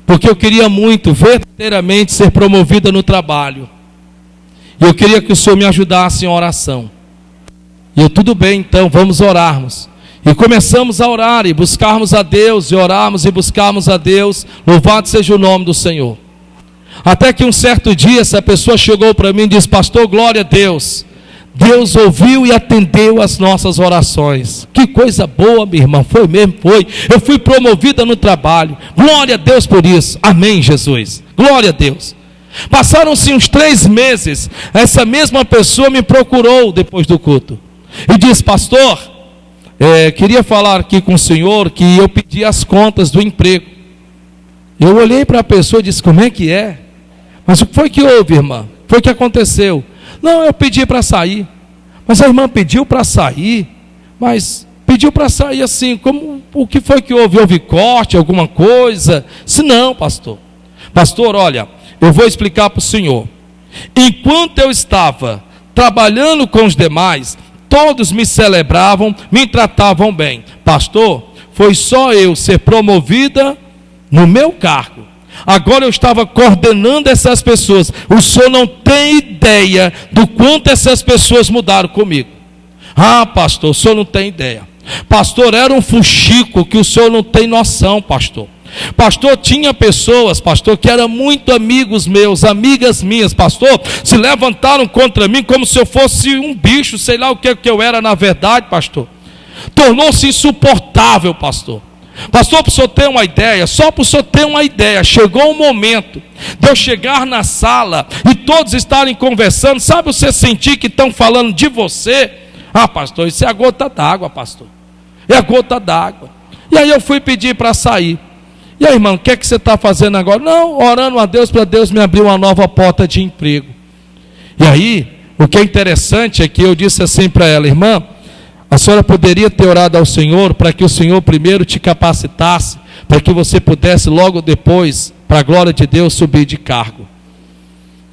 porque eu queria muito, verdadeiramente, ser promovida no trabalho. E eu queria que o senhor me ajudasse em oração. E eu, tudo bem, então, vamos orarmos. E começamos a orar e buscarmos a Deus, e orarmos e buscarmos a Deus. Louvado seja o nome do Senhor. Até que um certo dia, essa pessoa chegou para mim e disse: pastor, glória a Deus. Deus ouviu e atendeu as nossas orações. Que coisa boa, minha irmã, foi mesmo, foi. Eu fui promovida no trabalho. Glória a Deus por isso. Amém, Jesus. Glória a Deus. Passaram-se uns 3 meses, essa mesma pessoa me procurou depois do culto. E disse: pastor, queria falar aqui com o senhor que eu pedi as contas do emprego. Eu olhei para a pessoa e disse: como é que é? Mas o que foi que houve, irmã? O que foi que aconteceu? Não, eu pedi para sair. Mas a irmã pediu para sair? Mas pediu para sair assim, como, o que foi que houve? Houve corte, alguma coisa? Se não, pastor. Pastor, olha, eu vou explicar para o senhor. Enquanto eu estava trabalhando com os demais, todos me celebravam, me tratavam bem. Pastor, foi só eu ser promovida no meu cargo. Agora eu estava coordenando essas pessoas. O senhor não tem ideia do quanto essas pessoas mudaram comigo. Ah, pastor, o senhor não tem ideia. Pastor, era um fuxico que o senhor não tem noção, pastor. Pastor, tinha pessoas, pastor, que eram muito amigos meus, amigas minhas, pastor, se levantaram contra mim como se eu fosse um bicho, sei lá o que eu era na verdade, pastor. Tornou-se insuportável, pastor. Pastor, para o senhor ter uma ideia, só para o senhor ter uma ideia, chegou um momento de eu chegar na sala e todos estarem conversando, sabe você sentir que estão falando de você? Ah, pastor, isso é a gota d'água, pastor. É a gota d'água. E aí eu fui pedir para sair. E aí, irmão, o que é que você está fazendo agora? Não, orando a Deus para Deus me abrir uma nova porta de emprego. E aí, o que é interessante é que eu disse assim para ela: irmã, a senhora poderia ter orado ao Senhor para que o Senhor primeiro te capacitasse, para que você pudesse logo depois, para a glória de Deus, subir de cargo.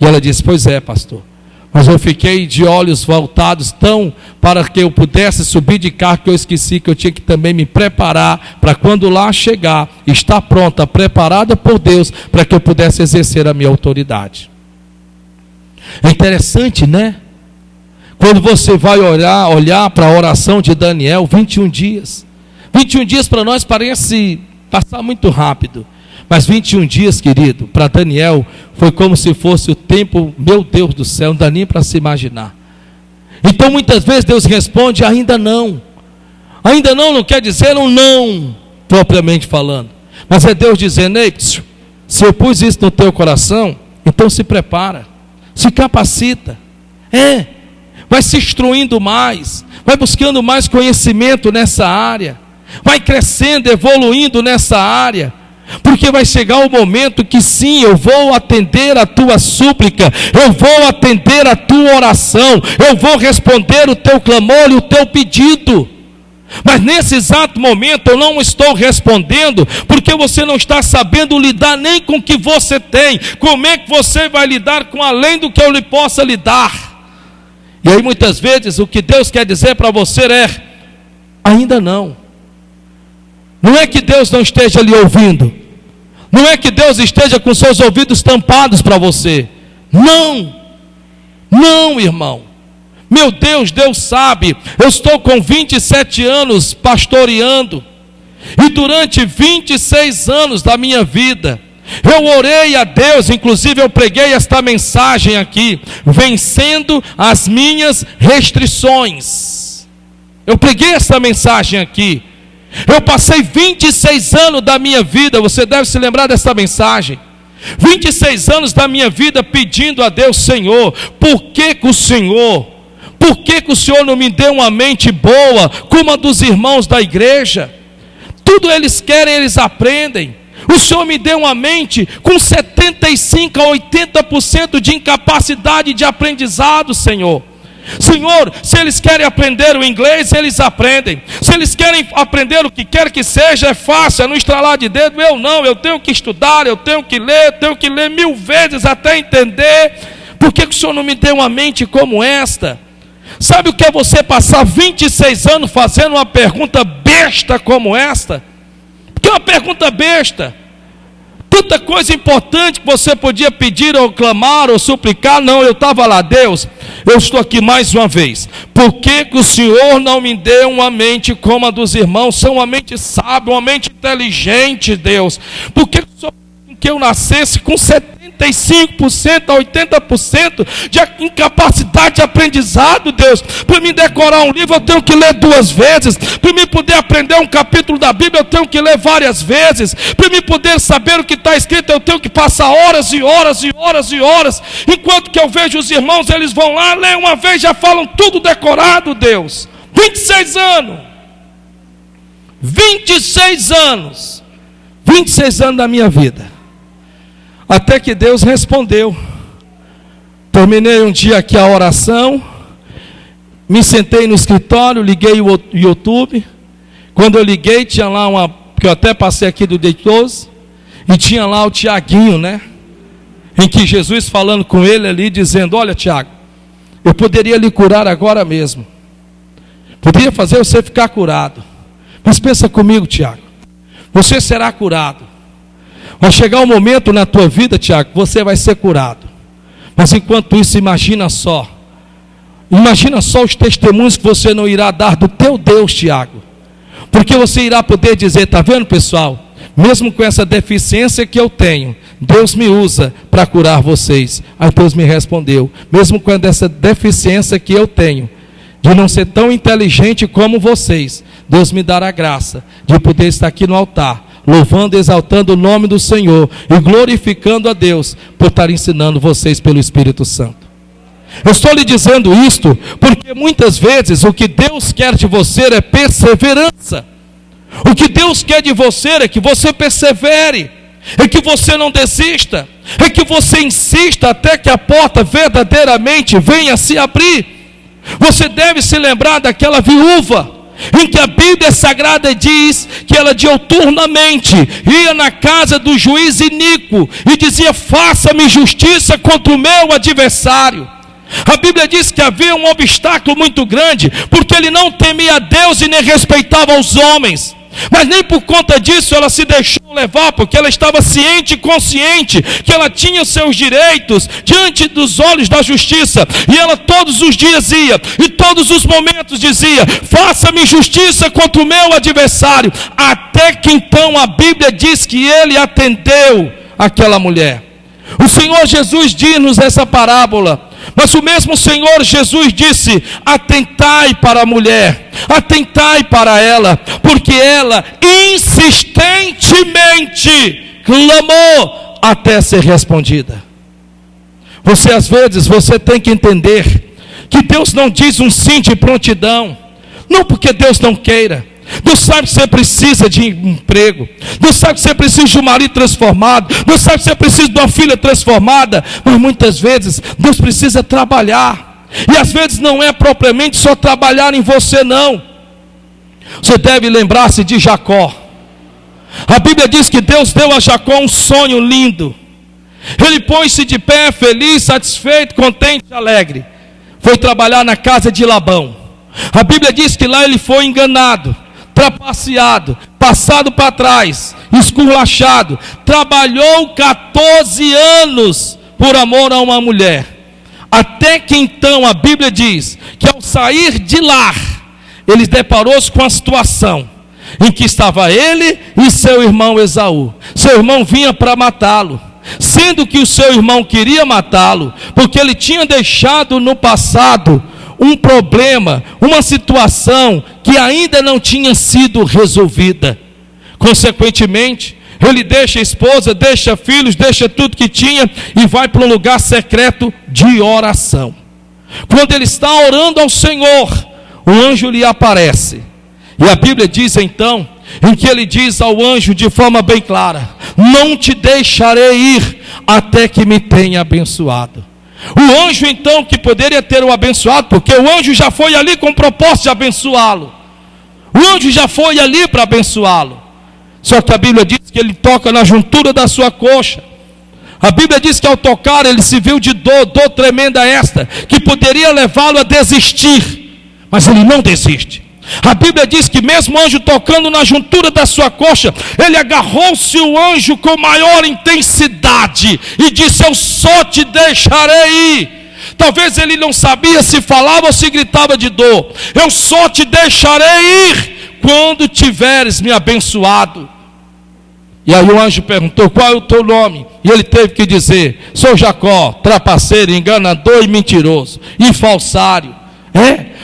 E ela disse: pois é, pastor, mas eu fiquei de olhos voltados tão para que eu pudesse subir de cargo que eu esqueci que eu tinha que também me preparar para quando lá chegar, estar pronta, preparada por Deus, para que eu pudesse exercer a minha autoridade. É interessante, né? Quando você vai olhar para a oração de Daniel, 21 dias. 21 dias para nós parece passar muito rápido. Mas 21 dias, querido, para Daniel, foi como se fosse o tempo, meu Deus do céu, não dá nem para se imaginar. Então muitas vezes Deus responde ainda não. Ainda não quer dizer um não, propriamente falando. Mas é Deus dizendo: ei, se eu pus isso no teu coração, então se prepara, se capacita. Vai se instruindo mais, vai buscando mais conhecimento nessa área, vai crescendo, evoluindo nessa área. Porque vai chegar o momento que sim, eu vou atender a tua súplica, eu vou atender a tua oração, eu vou responder o teu clamor e o teu pedido. Mas nesse exato momento eu não estou respondendo, porque você não está sabendo lidar nem com o que você tem. Como é que você vai lidar com além do que eu lhe possa lhe dar? E aí muitas vezes o que Deus quer dizer para você é: ainda não. Não é que Deus não esteja lhe ouvindo, não é que Deus esteja com seus ouvidos tampados para você. Não, não, irmão. Meu Deus, Deus sabe, eu estou com 27 anos pastoreando, e durante 26 anos da minha vida, eu orei a Deus, inclusive eu preguei esta mensagem aqui, vencendo as minhas restrições. Eu preguei esta mensagem aqui, eu passei 26 anos da minha vida, você deve se lembrar desta mensagem, 26 anos da minha vida pedindo a Deus: Senhor, por que o Senhor não me deu uma mente boa, como a dos irmãos da igreja? Tudo eles querem, eles aprendem. O Senhor me deu uma mente com 75% a 80% de incapacidade de aprendizado, Senhor. Senhor, se eles querem aprender o inglês, eles aprendem. Se eles querem aprender o que quer que seja, é fácil, é no estralar de dedo. Eu não, eu tenho que estudar, eu tenho que ler 1000 vezes até entender. Por que o Senhor não me deu uma mente como esta? Sabe o que é você passar 26 anos fazendo uma pergunta besta como esta? Porque é uma pergunta besta. Tanta coisa importante que você podia pedir ou clamar ou suplicar. Não, eu estava lá: Deus, eu estou aqui mais uma vez. Por que o Senhor não me deu uma mente como a dos irmãos? São uma mente sábia, uma mente inteligente, Deus. Por que o Senhor quer que eu nascesse com 75% a 80% de incapacidade de aprendizado, Deus? Para mim decorar um livro eu tenho que ler 2 vezes. Para mim poder aprender um capítulo da Bíblia eu tenho que ler várias vezes. Para mim poder saber o que está escrito eu tenho que passar horas e horas e horas e horas. Enquanto que eu vejo os irmãos, eles vão lá, leem uma vez, já falam tudo decorado, Deus. 26 anos. 26 anos. 26 anos da minha vida. Até que Deus respondeu. Terminei um dia aqui a oração, me sentei no escritório, liguei o YouTube. Quando eu liguei, tinha lá que eu até passei aqui do Deitoso, e tinha lá o Tiaguinho, né? Em que Jesus falando com ele ali, dizendo: olha, Tiago, eu poderia lhe curar agora mesmo, poderia fazer você ficar curado, mas pensa comigo, Tiago, você será curado. Vai chegar um momento na tua vida, Tiago, você vai ser curado. Mas enquanto isso, imagina só os testemunhos que você não irá dar do teu Deus, Tiago. Porque você irá poder dizer: está vendo, pessoal? Mesmo com essa deficiência que eu tenho, Deus me usa para curar vocês. Aí Deus me respondeu: mesmo com essa deficiência que eu tenho, de não ser tão inteligente como vocês, Deus me dará a graça de poder estar aqui no altar, louvando e exaltando o nome do Senhor e glorificando a Deus por estar ensinando vocês pelo Espírito Santo. Eu estou lhe dizendo isto porque muitas vezes o que Deus quer de você é perseverança. O que Deus quer de você é que você persevere, é que você não desista, é que você insista até que a porta verdadeiramente venha se abrir. Você deve se lembrar daquela viúva em que a Bíblia Sagrada diz que ela diuturnamente ia na casa do juiz iníquo e dizia: faça-me justiça contra o meu adversário. A Bíblia diz que havia um obstáculo muito grande, porque ele não temia a Deus e nem respeitava os homens. Mas nem por conta disso ela se deixou levar, porque ela estava ciente e consciente que ela tinha seus direitos diante dos olhos da justiça. E ela todos os dias ia, e todos os momentos dizia: faça-me justiça contra o meu adversário. Até que então a Bíblia diz que ele atendeu aquela mulher. O Senhor Jesus diz-nos essa parábola, mas o mesmo Senhor Jesus disse: atentai para a mulher, atentai para ela, porque ela insistentemente clamou até ser respondida. Às vezes você tem que entender que Deus não diz um sim de prontidão, não porque Deus não queira, Deus sabe que você precisa de emprego. Deus sabe que você precisa de um marido transformado. Deus sabe que você precisa de uma filha transformada. Mas muitas vezes Deus precisa trabalhar. E às vezes não é propriamente só trabalhar em você, não. Você deve lembrar-se de Jacó. A Bíblia diz que Deus deu a Jacó um sonho lindo. Ele pôs-se de pé, feliz, satisfeito, contente, alegre. Foi trabalhar na casa de Labão. A Bíblia diz que lá ele foi enganado, trapaceado, passado para trás, esculachado. Trabalhou 14 anos por amor a uma mulher. Até que então a Bíblia diz que ao sair de lá, ele deparou-se com a situação em que estava ele e seu irmão Esaú. Seu irmão vinha para matá-lo, sendo que o seu irmão queria matá-lo, porque ele tinha deixado no passado um problema, uma situação que ainda não tinha sido resolvida. Consequentemente, ele deixa a esposa, deixa filhos, deixa tudo que tinha e vai para um lugar secreto de oração. Quando ele está orando ao Senhor, o anjo lhe aparece. E a Bíblia diz então, em que ele diz ao anjo de forma bem clara: não te deixarei ir até que me tenha abençoado. O anjo então, que poderia ter o abençoado, porque o anjo já foi ali com o propósito de abençoá-lo. O anjo já foi ali para abençoá-lo. Só que a Bíblia diz que ele toca na juntura da sua coxa. A Bíblia diz que ao tocar ele se viu de dor tremenda esta, que poderia levá-lo a desistir. Mas ele não desiste. A Bíblia diz que mesmo o anjo tocando na juntura da sua coxa, ele agarrou-se o anjo com maior intensidade e disse: eu só te deixarei ir. Talvez ele não sabia se falava ou se gritava de dor. Eu só te deixarei ir quando tiveres me abençoado. E aí o anjo perguntou: qual é o teu nome? E ele teve que dizer: sou Jacó, trapaceiro, enganador e mentiroso, e falsário.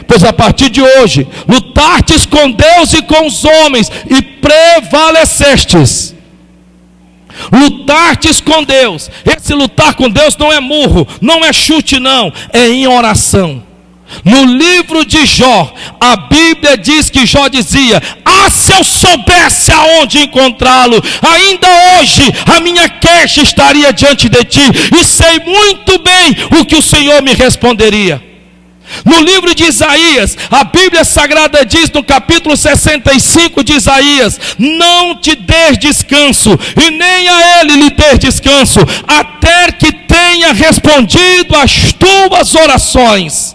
Pois a partir de hoje, lutastes com Deus e com os homens, e prevalecestes. Lutastes com Deus. Esse lutar com Deus não é murro, não é chute, não, é em oração. No livro de Jó, a Bíblia diz que Jó dizia: se eu soubesse aonde encontrá-lo, ainda hoje a minha queixa estaria diante de ti, e sei muito bem o que o Senhor me responderia. No livro de Isaías, a Bíblia Sagrada diz no capítulo 65 de Isaías: não te des descanso, e nem a ele lhe des descanso, até que tenha respondido às tuas orações.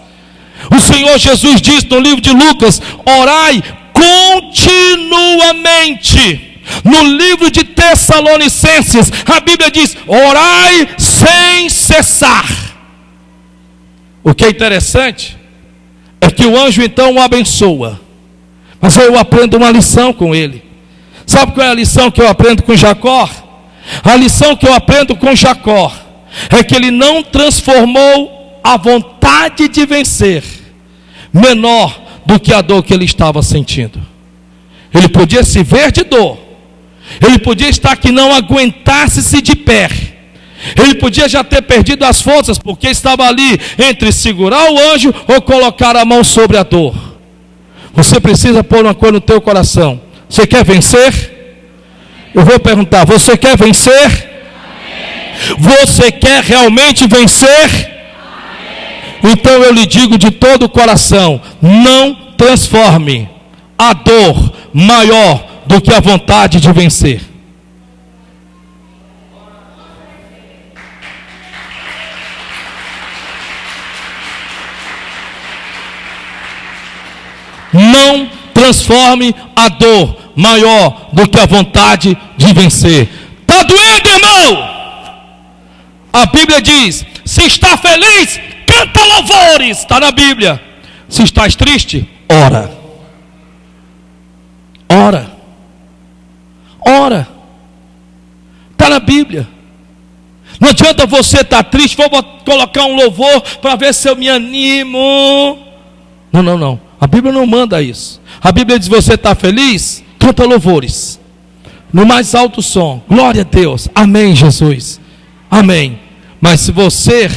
O Senhor Jesus diz no livro de Lucas: orai continuamente. No livro de Tessalonicenses, a Bíblia diz: orai sem cessar. O que é interessante é que o anjo então o abençoa. Mas eu aprendo uma lição com ele. Sabe qual é a lição que eu aprendo com Jacó? A lição que eu aprendo com Jacó é que ele não transformou a vontade de vencer menor do que a dor que ele estava sentindo. Ele podia se ver de dor, ele podia estar que não aguentasse-se de pé, ele podia já ter perdido as forças, porque estava ali entre segurar o anjo ou colocar a mão sobre a dor. Você precisa pôr uma coisa no teu coração: você quer vencer? Eu vou perguntar: você quer vencer? Você quer realmente vencer? Então eu lhe digo de todo o coração: não transforme a dor maior do que a vontade de vencer. Não transforme a dor maior do que a vontade de vencer. Está doendo, irmão? A Bíblia diz: se está feliz, canta louvores. Está na Bíblia. Se estás triste, ora. Ora. Ora. Está na Bíblia. Não adianta você estar triste: vou colocar um louvor para ver se eu me animo. Não. A Bíblia não manda isso. A Bíblia diz: você está feliz? Canta louvores no mais alto som. Glória a Deus. Amém, Jesus. Amém. Mas se você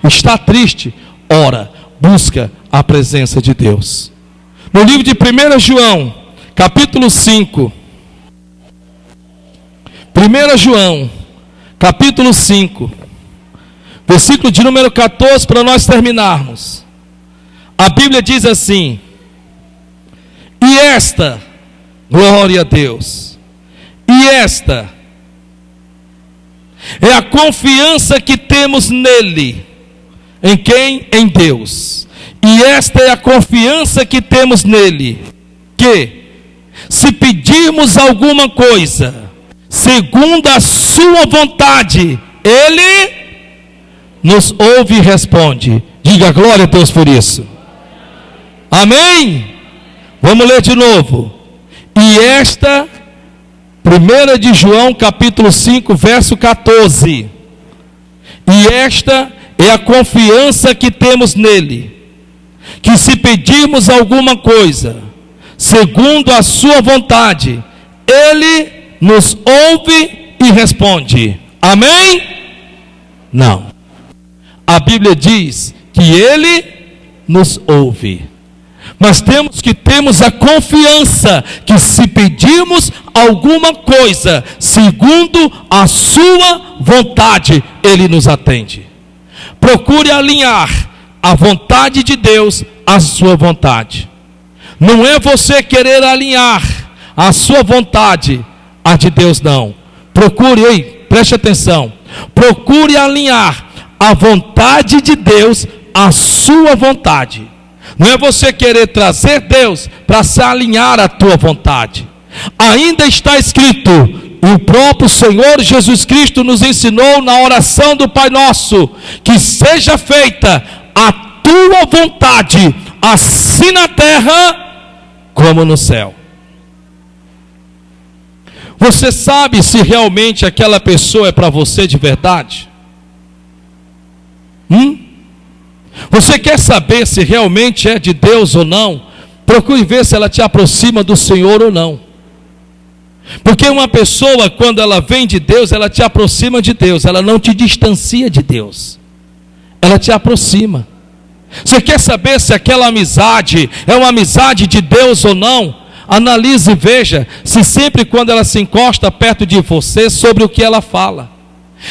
está triste, ora, busca a presença de Deus. No livro de 1 João, capítulo 5. 1 João, capítulo 5, versículo de número 14, para nós terminarmos. A Bíblia diz assim: e esta, glória a Deus, e esta é a confiança que temos nele. Em quem? Em Deus. E esta é a confiança que temos nele, que se pedirmos alguma coisa segundo a sua vontade, ele nos ouve e responde. Diga glória a Deus por isso. Amém? Vamos ler de novo. E esta, 1 de João capítulo 5, verso 14. E esta é a confiança que temos nele, que se pedirmos alguma coisa segundo a sua vontade, ele nos ouve e responde. Amém? Não. A Bíblia diz que ele nos ouve. Mas temos a confiança que se pedirmos alguma coisa segundo a sua vontade, ele nos atende. Procure alinhar a vontade de Deus à sua vontade. Não é você querer alinhar a sua vontade à de Deus, não. Preste atenção. Procure alinhar a vontade de Deus à sua vontade. Não é você querer trazer Deus para se alinhar à tua vontade. Ainda está escrito, e o próprio Senhor Jesus Cristo nos ensinou na oração do Pai Nosso, que seja feita a tua vontade, assim na terra como no céu. Você sabe se realmente aquela pessoa é para você de verdade? Você quer saber se realmente é de Deus ou não? Procure ver se ela te aproxima do Senhor ou não. Porque uma pessoa, quando ela vem de Deus, ela te aproxima de Deus, ela não te distancia de Deus, ela te aproxima. Você quer saber se aquela amizade é uma amizade de Deus ou não? Analise e veja se sempre quando ela se encosta perto de você, sobre o que ela fala.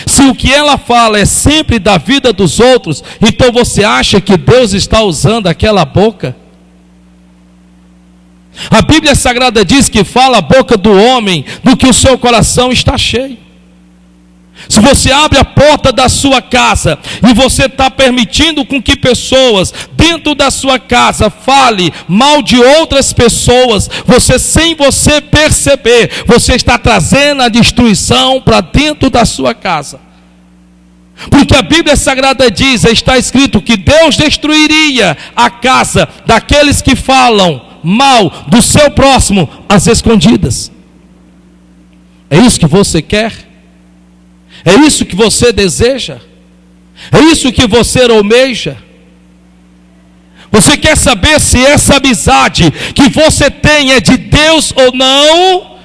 Se o que ela fala é sempre da vida dos outros, então você acha que Deus está usando aquela boca? A Bíblia Sagrada diz que fala a boca do homem do que o seu coração está cheio. Se você abre a porta da sua casa e você está permitindo com que pessoas dentro da sua casa fale mal de outras pessoas, sem você perceber, você está trazendo a destruição para dentro da sua casa. Porque a Bíblia Sagrada diz, está escrito que Deus destruiria a casa daqueles que falam mal do seu próximo às escondidas. É isso que você quer? É isso que você deseja? É isso que você almeja? Você quer saber se essa amizade que você tem é de Deus ou não?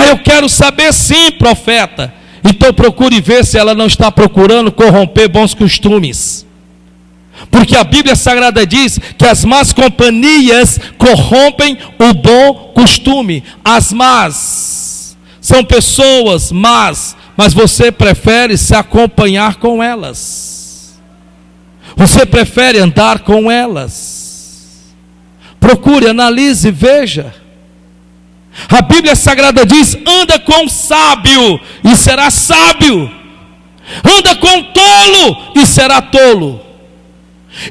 Eu quero saber sim, profeta. Então procure ver se ela não está procurando corromper bons costumes. Porque a Bíblia Sagrada diz que as más companhias corrompem o bom costume. As más são pessoas más, mas você prefere se acompanhar com elas. Você prefere andar com elas. Procure, analise, veja. A Bíblia Sagrada diz, anda com o sábio e será sábio. Anda com o tolo e será tolo.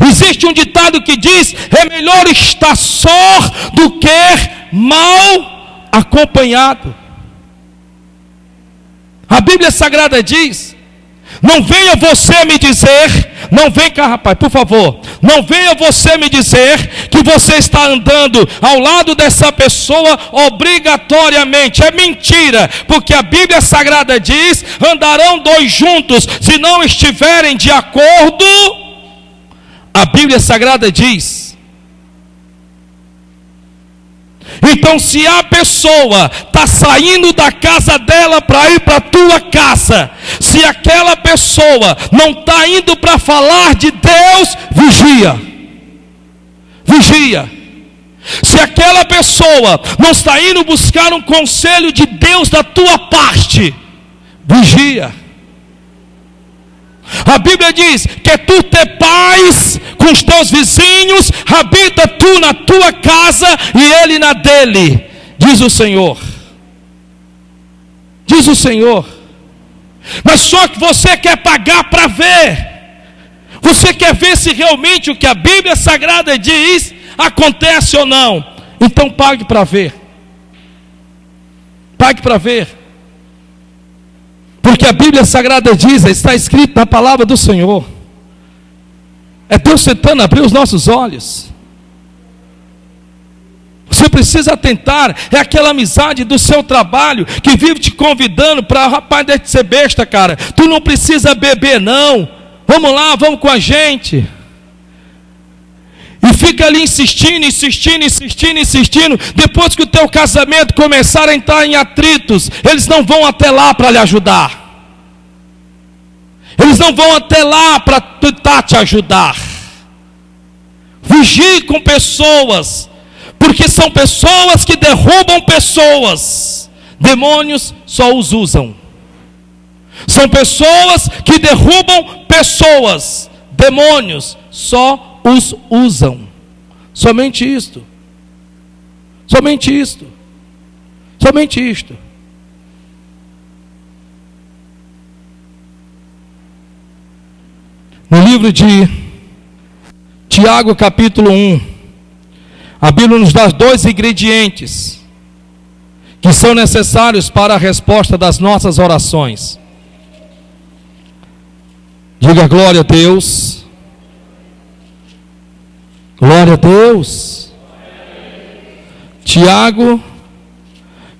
Existe um ditado que diz, é melhor estar só do que mal acompanhado. A Bíblia Sagrada diz, não venha você me dizer, não vem cá rapaz, por favor, não venha você me dizer que você está andando ao lado dessa pessoa obrigatoriamente. É mentira, porque a Bíblia Sagrada diz, andarão dois juntos se não estiverem de acordo. A Bíblia Sagrada diz. Então, se a pessoa está saindo da casa dela para ir para a tua casa, se aquela pessoa não está indo para falar de Deus, vigia. Vigia. Se aquela pessoa não está indo buscar um conselho de Deus da tua parte, vigia. A Bíblia diz que tu ter paz com os teus vizinhos, habita tu na tua casa e ele na dele, diz o Senhor. Diz o Senhor. Mas só que você quer pagar para ver. Você quer ver se realmente o que a Bíblia Sagrada diz acontece ou não. Então pague para ver. Pague para ver. Porque a Bíblia Sagrada diz, está escrito na palavra do Senhor. É Deus tentando abrir os nossos olhos. Você precisa atentar. É aquela amizade do seu trabalho que vive te convidando para, rapaz, deixa de ser besta, cara. Tu não precisa beber não. Vamos lá, vamos com a gente. E fica ali insistindo. Depois que o teu casamento começar a entrar em atritos, eles não vão até lá para lhe ajudar. Eles não vão até lá para tentar te ajudar. Vigie com pessoas, porque são pessoas que derrubam pessoas. Demônios só os usam. São pessoas que derrubam pessoas. Demônios só os usam. Somente isto. Somente isto. Somente isto. No livro de Tiago, capítulo 1, a Bíblia nos dá 2 ingredientes que são necessários para a resposta das nossas orações. Diga glória a Deus. Glória a Deus. Tiago,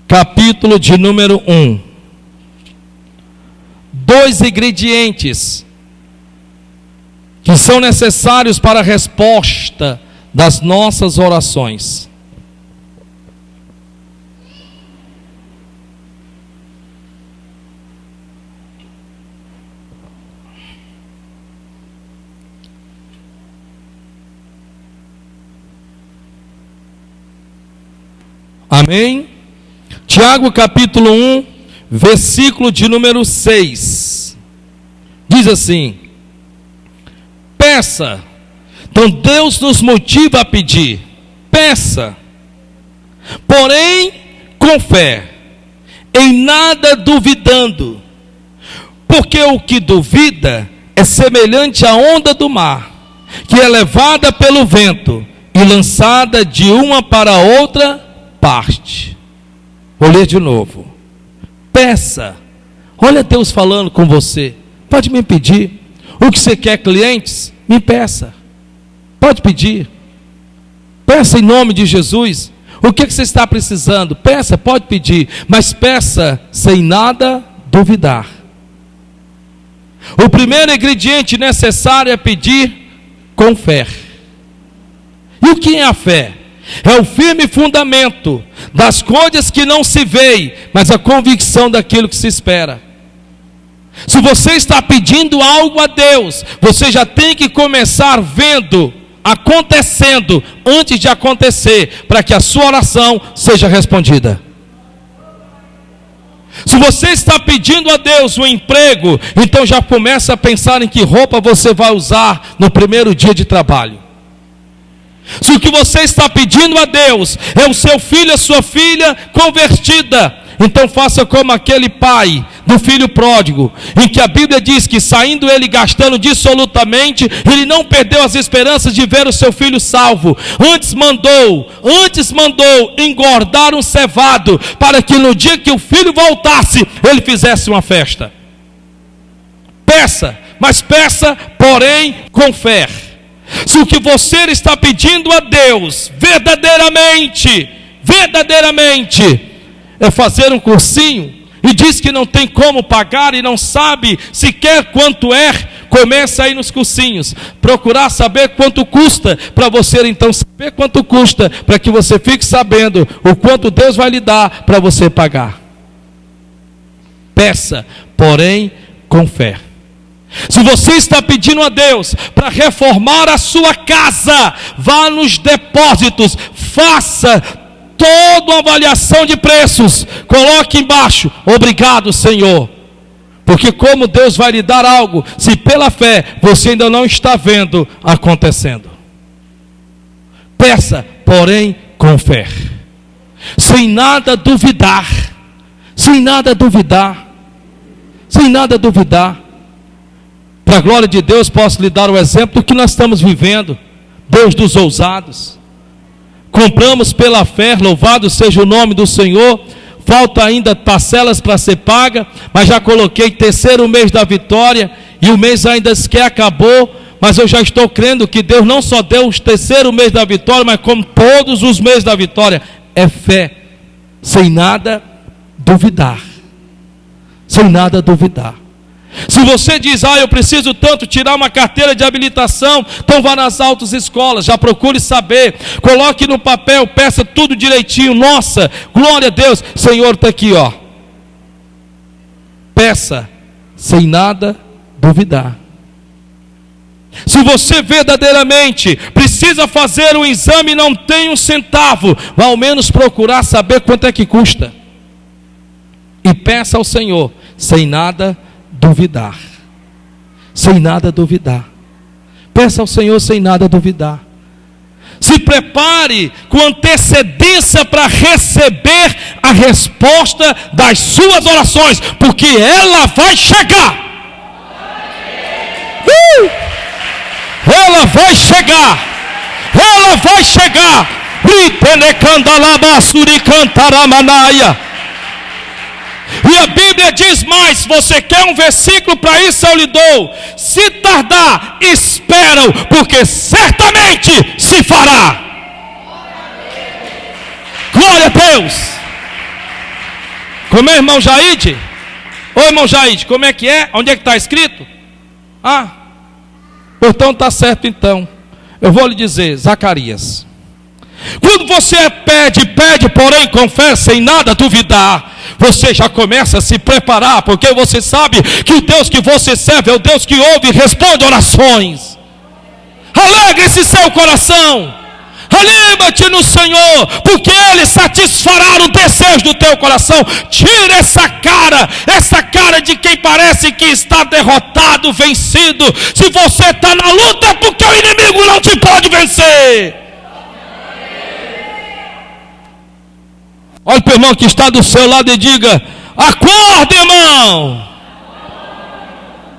capítulo de número 1. 2 ingredientes que são necessários para a resposta das nossas orações. Amém? Tiago capítulo 1, versículo de número 6. Diz assim: peça. Então Deus nos motiva a pedir. Peça. Porém, com fé, em nada duvidando. Porque o que duvida é semelhante à onda do mar, que é levada pelo vento e lançada de uma para outra parte. Vou ler de novo. Peça. Olha Deus falando com você. Pode me pedir. O que você quer, clientes? Me peça. Pode pedir. Peça em nome de Jesus. O que você está precisando? Peça, pode pedir. Mas peça sem nada duvidar. O primeiro ingrediente necessário é pedir com fé. E o que é a fé? É o firme fundamento das coisas que não se veem, mas a convicção daquilo que se espera. Se você está pedindo algo a Deus, você já tem que começar vendo, acontecendo, antes de acontecer, para que a sua oração seja respondida. Se você está pedindo a Deus um emprego, então já começa a pensar em que roupa você vai usar no primeiro dia de trabalho. Se o que você está pedindo a Deus é o seu filho, a sua filha convertida, então faça como aquele pai do filho pródigo, em que a Bíblia diz que saindo ele gastando dissolutamente, ele não perdeu as esperanças de ver o seu filho salvo. Antes mandou engordar um cevado, para que no dia que o filho voltasse, ele fizesse uma festa. Peça, mas peça, porém, com fé. Se o que você está pedindo a Deus, verdadeiramente, é fazer um cursinho, e diz que não tem como pagar e não sabe sequer quanto é, começa a ir nos cursinhos, procurar saber quanto custa, para você então saber quanto custa, para que você fique sabendo o quanto Deus vai lhe dar para você pagar. Peça, porém, com fé. Se você está pedindo a Deus para reformar a sua casa, vá nos depósitos, faça toda uma avaliação de preços, coloque embaixo, obrigado, Senhor. Porque como Deus vai lhe dar algo, se pela fé você ainda não está vendo acontecendo? Peça, porém, com fé, sem nada duvidar, sem nada duvidar, sem nada duvidar. Para a glória de Deus, posso lhe dar o exemplo do que nós estamos vivendo. Deus dos ousados. Compramos pela fé, louvado seja o nome do Senhor. Falta ainda parcelas para ser paga, mas já coloquei terceiro mês da vitória, e o mês ainda sequer acabou, mas eu já estou crendo que Deus não só deu o terceiro mês da vitória, mas como todos os meses da vitória. É fé, sem nada duvidar, sem nada duvidar. Se você diz, eu preciso tanto tirar uma carteira de habilitação, então vá nas autoescolas, já procure saber, coloque no papel, peça tudo direitinho. Nossa, glória a Deus, Senhor está aqui, peça, sem nada duvidar. Se você verdadeiramente precisa fazer um exame e não tem um centavo, vá ao menos procurar saber quanto é que custa, e peça ao Senhor, sem nada duvidar, sem nada duvidar. Peça ao Senhor sem nada duvidar. Se prepare com antecedência para receber a resposta das suas orações, porque ela vai chegar. Ela vai chegar. Ela vai chegar. E a Bíblia diz mais, você quer um versículo para isso, eu lhe dou. Se tardar, espera-o, porque certamente se fará. Glória a Deus. Como é, irmão Jaide? Ô irmão Jaide, como é que é? Onde é que está escrito? Então está certo então. Eu vou lhe dizer, Zacarias. Quando você pede, porém com fé, sem nada duvidar, você já começa a se preparar, porque você sabe que o Deus que você serve é o Deus que ouve e responde orações. Alegre-se seu coração, anima-te no Senhor, porque Ele satisfará o desejo do teu coração. Tira essa cara de quem parece que está derrotado, vencido. Se você está na luta, é porque o inimigo não te pode vencer. Olha para o irmão que está do seu lado e diga: acorda, irmão.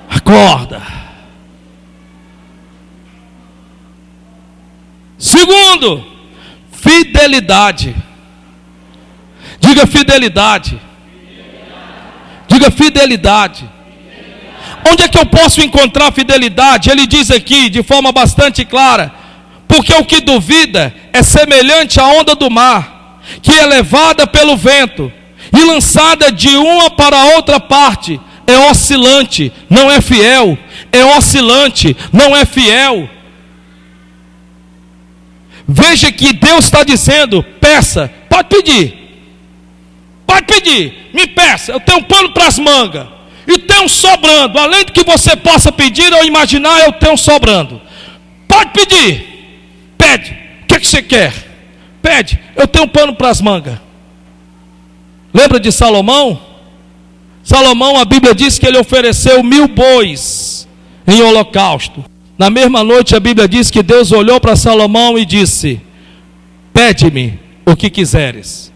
Acorda. Segundo, fidelidade. Diga fidelidade. Diga fidelidade. Onde é que eu posso encontrar fidelidade? Ele diz aqui de forma bastante clara: porque o que duvida é semelhante à onda do mar, que é levada pelo vento e lançada de uma para outra parte. É oscilante, não é fiel. É oscilante, não é fiel. Veja que Deus está dizendo: peça, pode pedir, me peça. Eu tenho um pano para as mangas e tenho sobrando, além do que você possa pedir ou imaginar, eu tenho sobrando. Pode pedir, pede. O que você quer? Pede. Eu tenho um pano para as mangas. Lembra de Salomão? Salomão, a Bíblia diz que ele ofereceu 1000 bois em holocausto. Na mesma noite a Bíblia diz que Deus olhou para Salomão e disse: pede-me o que quiseres.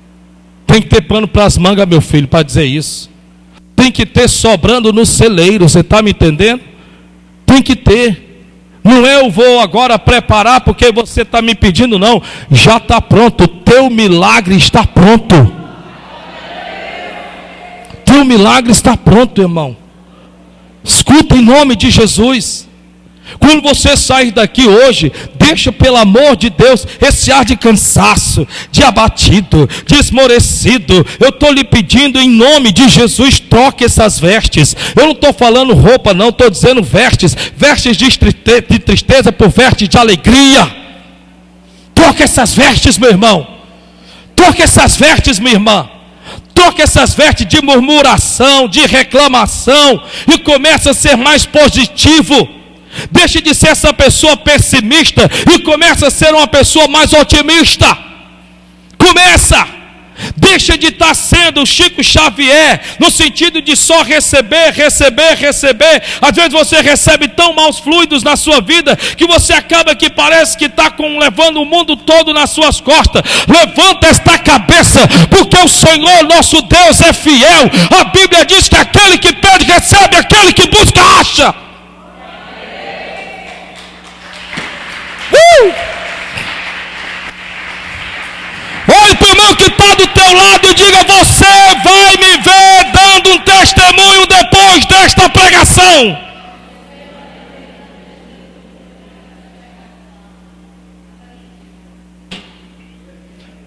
Tem que ter pano para as mangas, meu filho, para dizer isso. Tem que ter sobrando no celeiro, você está me entendendo? Tem que ter. Não é eu vou agora preparar porque você está me pedindo, não. Já está pronto, o teu milagre está pronto. Teu milagre está pronto, irmão. Escuta em nome de Jesus. Quando você sair daqui hoje, deixa pelo amor de Deus esse ar de cansaço, de abatido, de esmorecido. Eu estou lhe pedindo em nome de Jesus, troque essas vestes. Eu não estou falando roupa não, estou dizendo vestes. Vestes de tristeza por vestes de alegria. Troque essas vestes, meu irmão. Troque essas vestes, minha irmã. Troque essas vestes de murmuração, de reclamação, e comece a ser mais positivo. Deixe de ser essa pessoa pessimista e comece a ser uma pessoa mais otimista. Começa! Deixa de estar sendo o Chico Xavier, no sentido de só receber. Às vezes você recebe tão maus fluidos na sua vida, que você acaba que parece que está levando o mundo todo nas suas costas. Levanta esta cabeça, porque o Senhor nosso Deus é fiel. A Bíblia diz que aquele que pede recebe, aquele que busca acha. Olhe para o irmão que está do teu lado e diga: você vai me ver dando um testemunho depois desta pregação.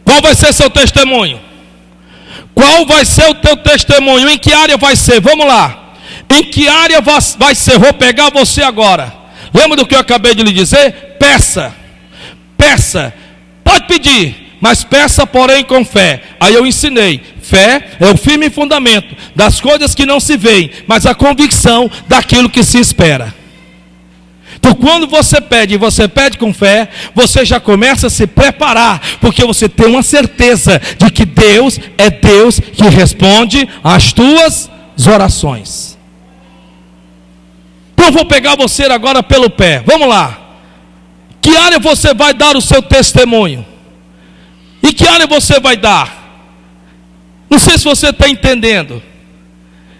Qual vai ser seu testemunho? Qual vai ser o teu testemunho? Em que área vai ser? Vamos lá. Em que área vai ser? Vou pegar você agora. Lembra do que eu acabei de lhe dizer? Peça. Pode pedir. Mas peça, porém, com fé. Aí eu ensinei. Fé é o firme fundamento das coisas que não se veem, mas a convicção daquilo que se espera. Então, quando você pede com fé, você já começa a se preparar, porque você tem uma certeza de que Deus é Deus que responde às tuas orações. Então, eu vou pegar você agora pelo pé. Vamos lá. Que área você vai dar o seu testemunho? Em que área você vai dar? Não sei se você está entendendo.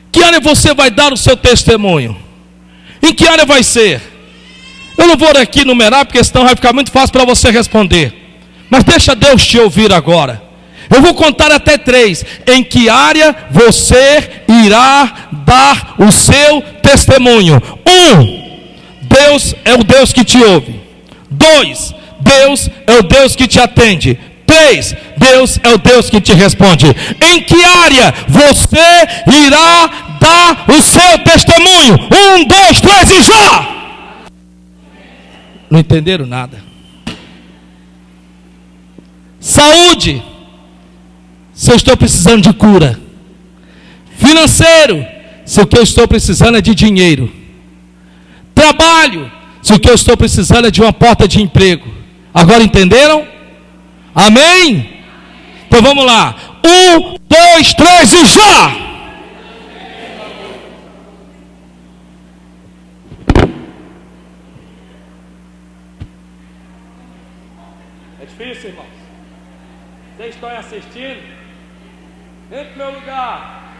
Que área você vai dar o seu testemunho? Em que área vai ser? Eu não vou aqui numerar, porque senão vai ficar muito fácil para você responder. Mas deixa Deus te ouvir agora. Eu vou contar até 3. Em que área você irá dar o seu testemunho? 1. Deus é o Deus que te ouve. 2. Deus é o Deus que te atende. 3. Deus é o Deus que te responde. Em que área você irá dar o seu testemunho? 1, 2, 3 e já! Não entenderam nada. Saúde, se eu estou precisando de cura. Financeiro, se o que eu estou precisando é de dinheiro. Trabalho, se o que eu estou precisando é de uma porta de emprego. Agora entenderam? Amém? Então vamos lá. 1, 2, 3 e já! É difícil, irmãos. Vocês estão assistindo? Entre no meu lugar.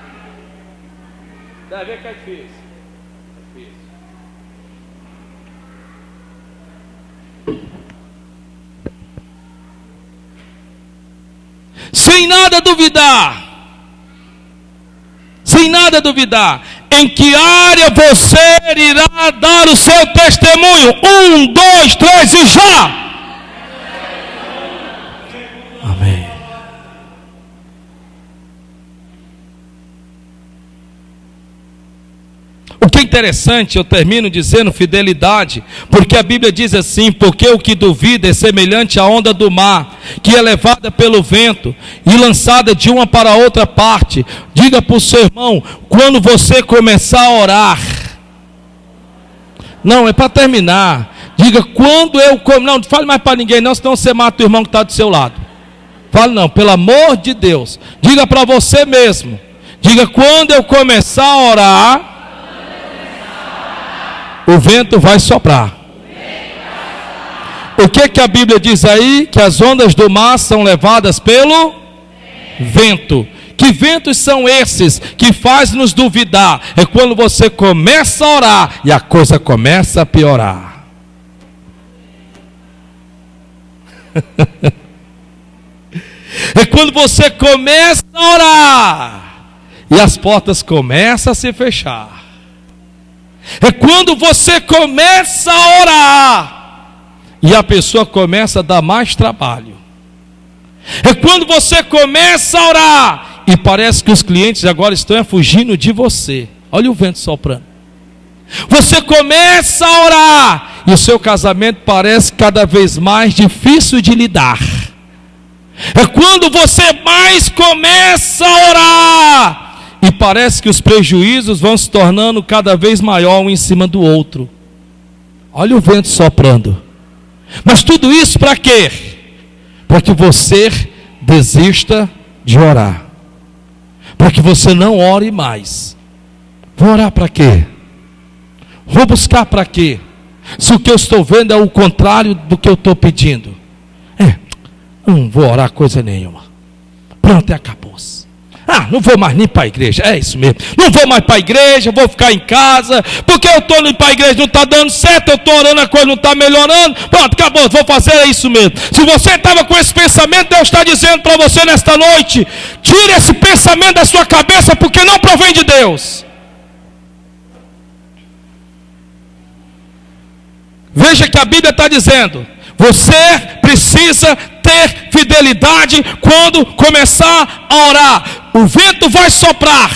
Deve ver que é difícil. É difícil. Sem nada duvidar, em que área você irá dar o seu testemunho? 1, 2, 3 e já! Amém. O que é interessante, eu termino dizendo fidelidade, porque a Bíblia diz assim: porque o que duvida é semelhante à onda do mar, que é levada pelo vento e lançada de uma para outra parte. Diga para o seu irmão, quando você começar a orar, não, é para terminar, diga, quando eu, não fale mais para ninguém não, senão você mata o irmão que está do seu lado. Fale não, pelo amor de Deus, diga para você mesmo, diga, quando eu começar a orar, o vento vai soprar. O que a Bíblia diz aí? Que as ondas do mar são levadas pelo vento. Que ventos são esses que faz nos duvidar? É quando você começa a orar e a coisa começa a piorar. É quando você começa a orar e as portas começam a se fechar. É quando você começa a orar e a pessoa começa a dar mais trabalho. É quando você começa a orar e parece que os clientes agora estão fugindo de você. Olha o vento soprando. Você começa a orar e o seu casamento parece cada vez mais difícil de lidar. É quando você mais começa a orar e parece que os prejuízos vão se tornando cada vez maior um em cima do outro. Olha o vento soprando. Mas tudo isso para quê? Para que você desista de orar, para que você não ore mais. Vou orar para quê? Vou buscar para quê? Se o que eu estou vendo é o contrário do que eu estou pedindo. Não vou orar coisa nenhuma. Pronto, acabou-se. Não vou mais nem para a igreja. É isso mesmo. Não vou mais para a igreja, vou ficar em casa. Porque eu estou indo para a igreja, não está dando certo. Eu estou orando, a coisa não está melhorando. Pronto, acabou, vou fazer isso mesmo. Se você estava com esse pensamento, Deus está dizendo para você nesta noite: tire esse pensamento da sua cabeça, porque não provém de Deus. Veja que a Bíblia está dizendo: você precisa ter fidelidade quando começar a orar. O vento vai soprar,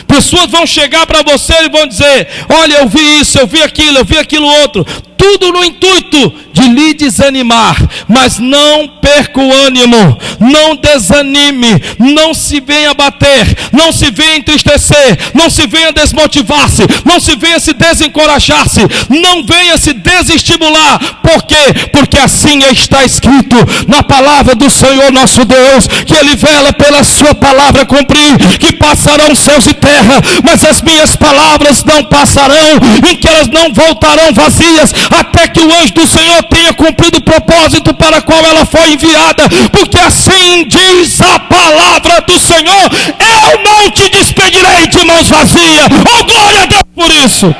pessoas vão chegar para você e vão dizer: olha, eu vi isso, eu vi aquilo outro, tudo no intuito de lhe desanimar. Mas não perca o ânimo, não desanime, não se venha abater, não se venha entristecer, não se venha desmotivar-se, não se venha se desencorajar-se, não venha se desestimular. Por quê? Porque assim está escrito na palavra do Senhor nosso Deus, que Ele vela pela sua palavra cumprir, que passarão céus e terra, mas as minhas palavras não passarão, e que elas não voltarão vazias, até que o anjo do Senhor tenha cumprido o propósito para o qual ela foi enviada. Porque assim diz a palavra do Senhor: eu não te despedirei de mãos vazias. Oh, glória a Deus por isso.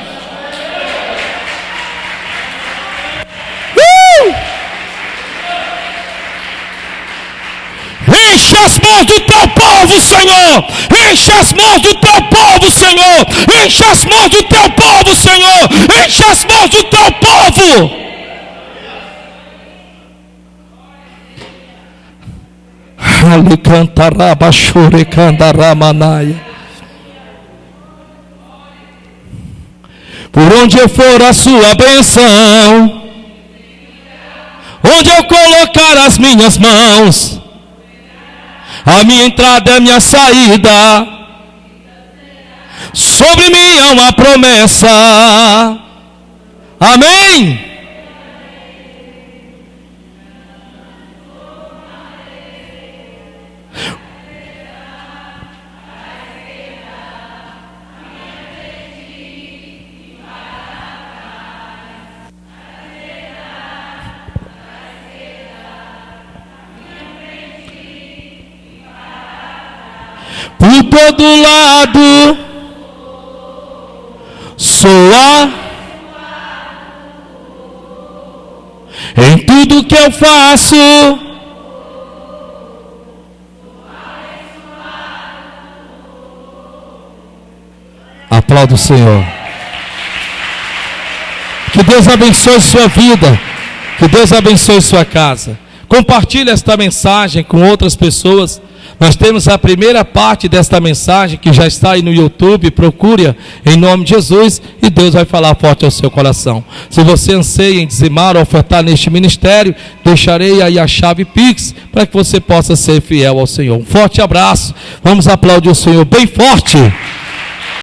Enche as mãos do teu povo, Senhor. Enche as mãos do teu povo, Senhor. Enche as mãos do teu povo, Senhor. Enche as mãos do teu povo. Por onde eu for a sua bênção, onde eu colocar as minhas mãos, a minha entrada é a minha saída, sobre mim há uma promessa. Amém? Por todo lado soa, em tudo que eu faço. Aplauda o Senhor. Que Deus abençoe sua vida, que Deus abençoe sua casa. Compartilhe esta mensagem com outras pessoas. Nós temos a primeira parte desta mensagem que já está aí no YouTube. Procure em nome de Jesus e Deus vai falar forte ao seu coração. Se você anseia em dizimar ou ofertar neste ministério, deixarei aí a chave Pix para que você possa ser fiel ao Senhor. Um forte abraço. Vamos aplaudir o Senhor bem forte.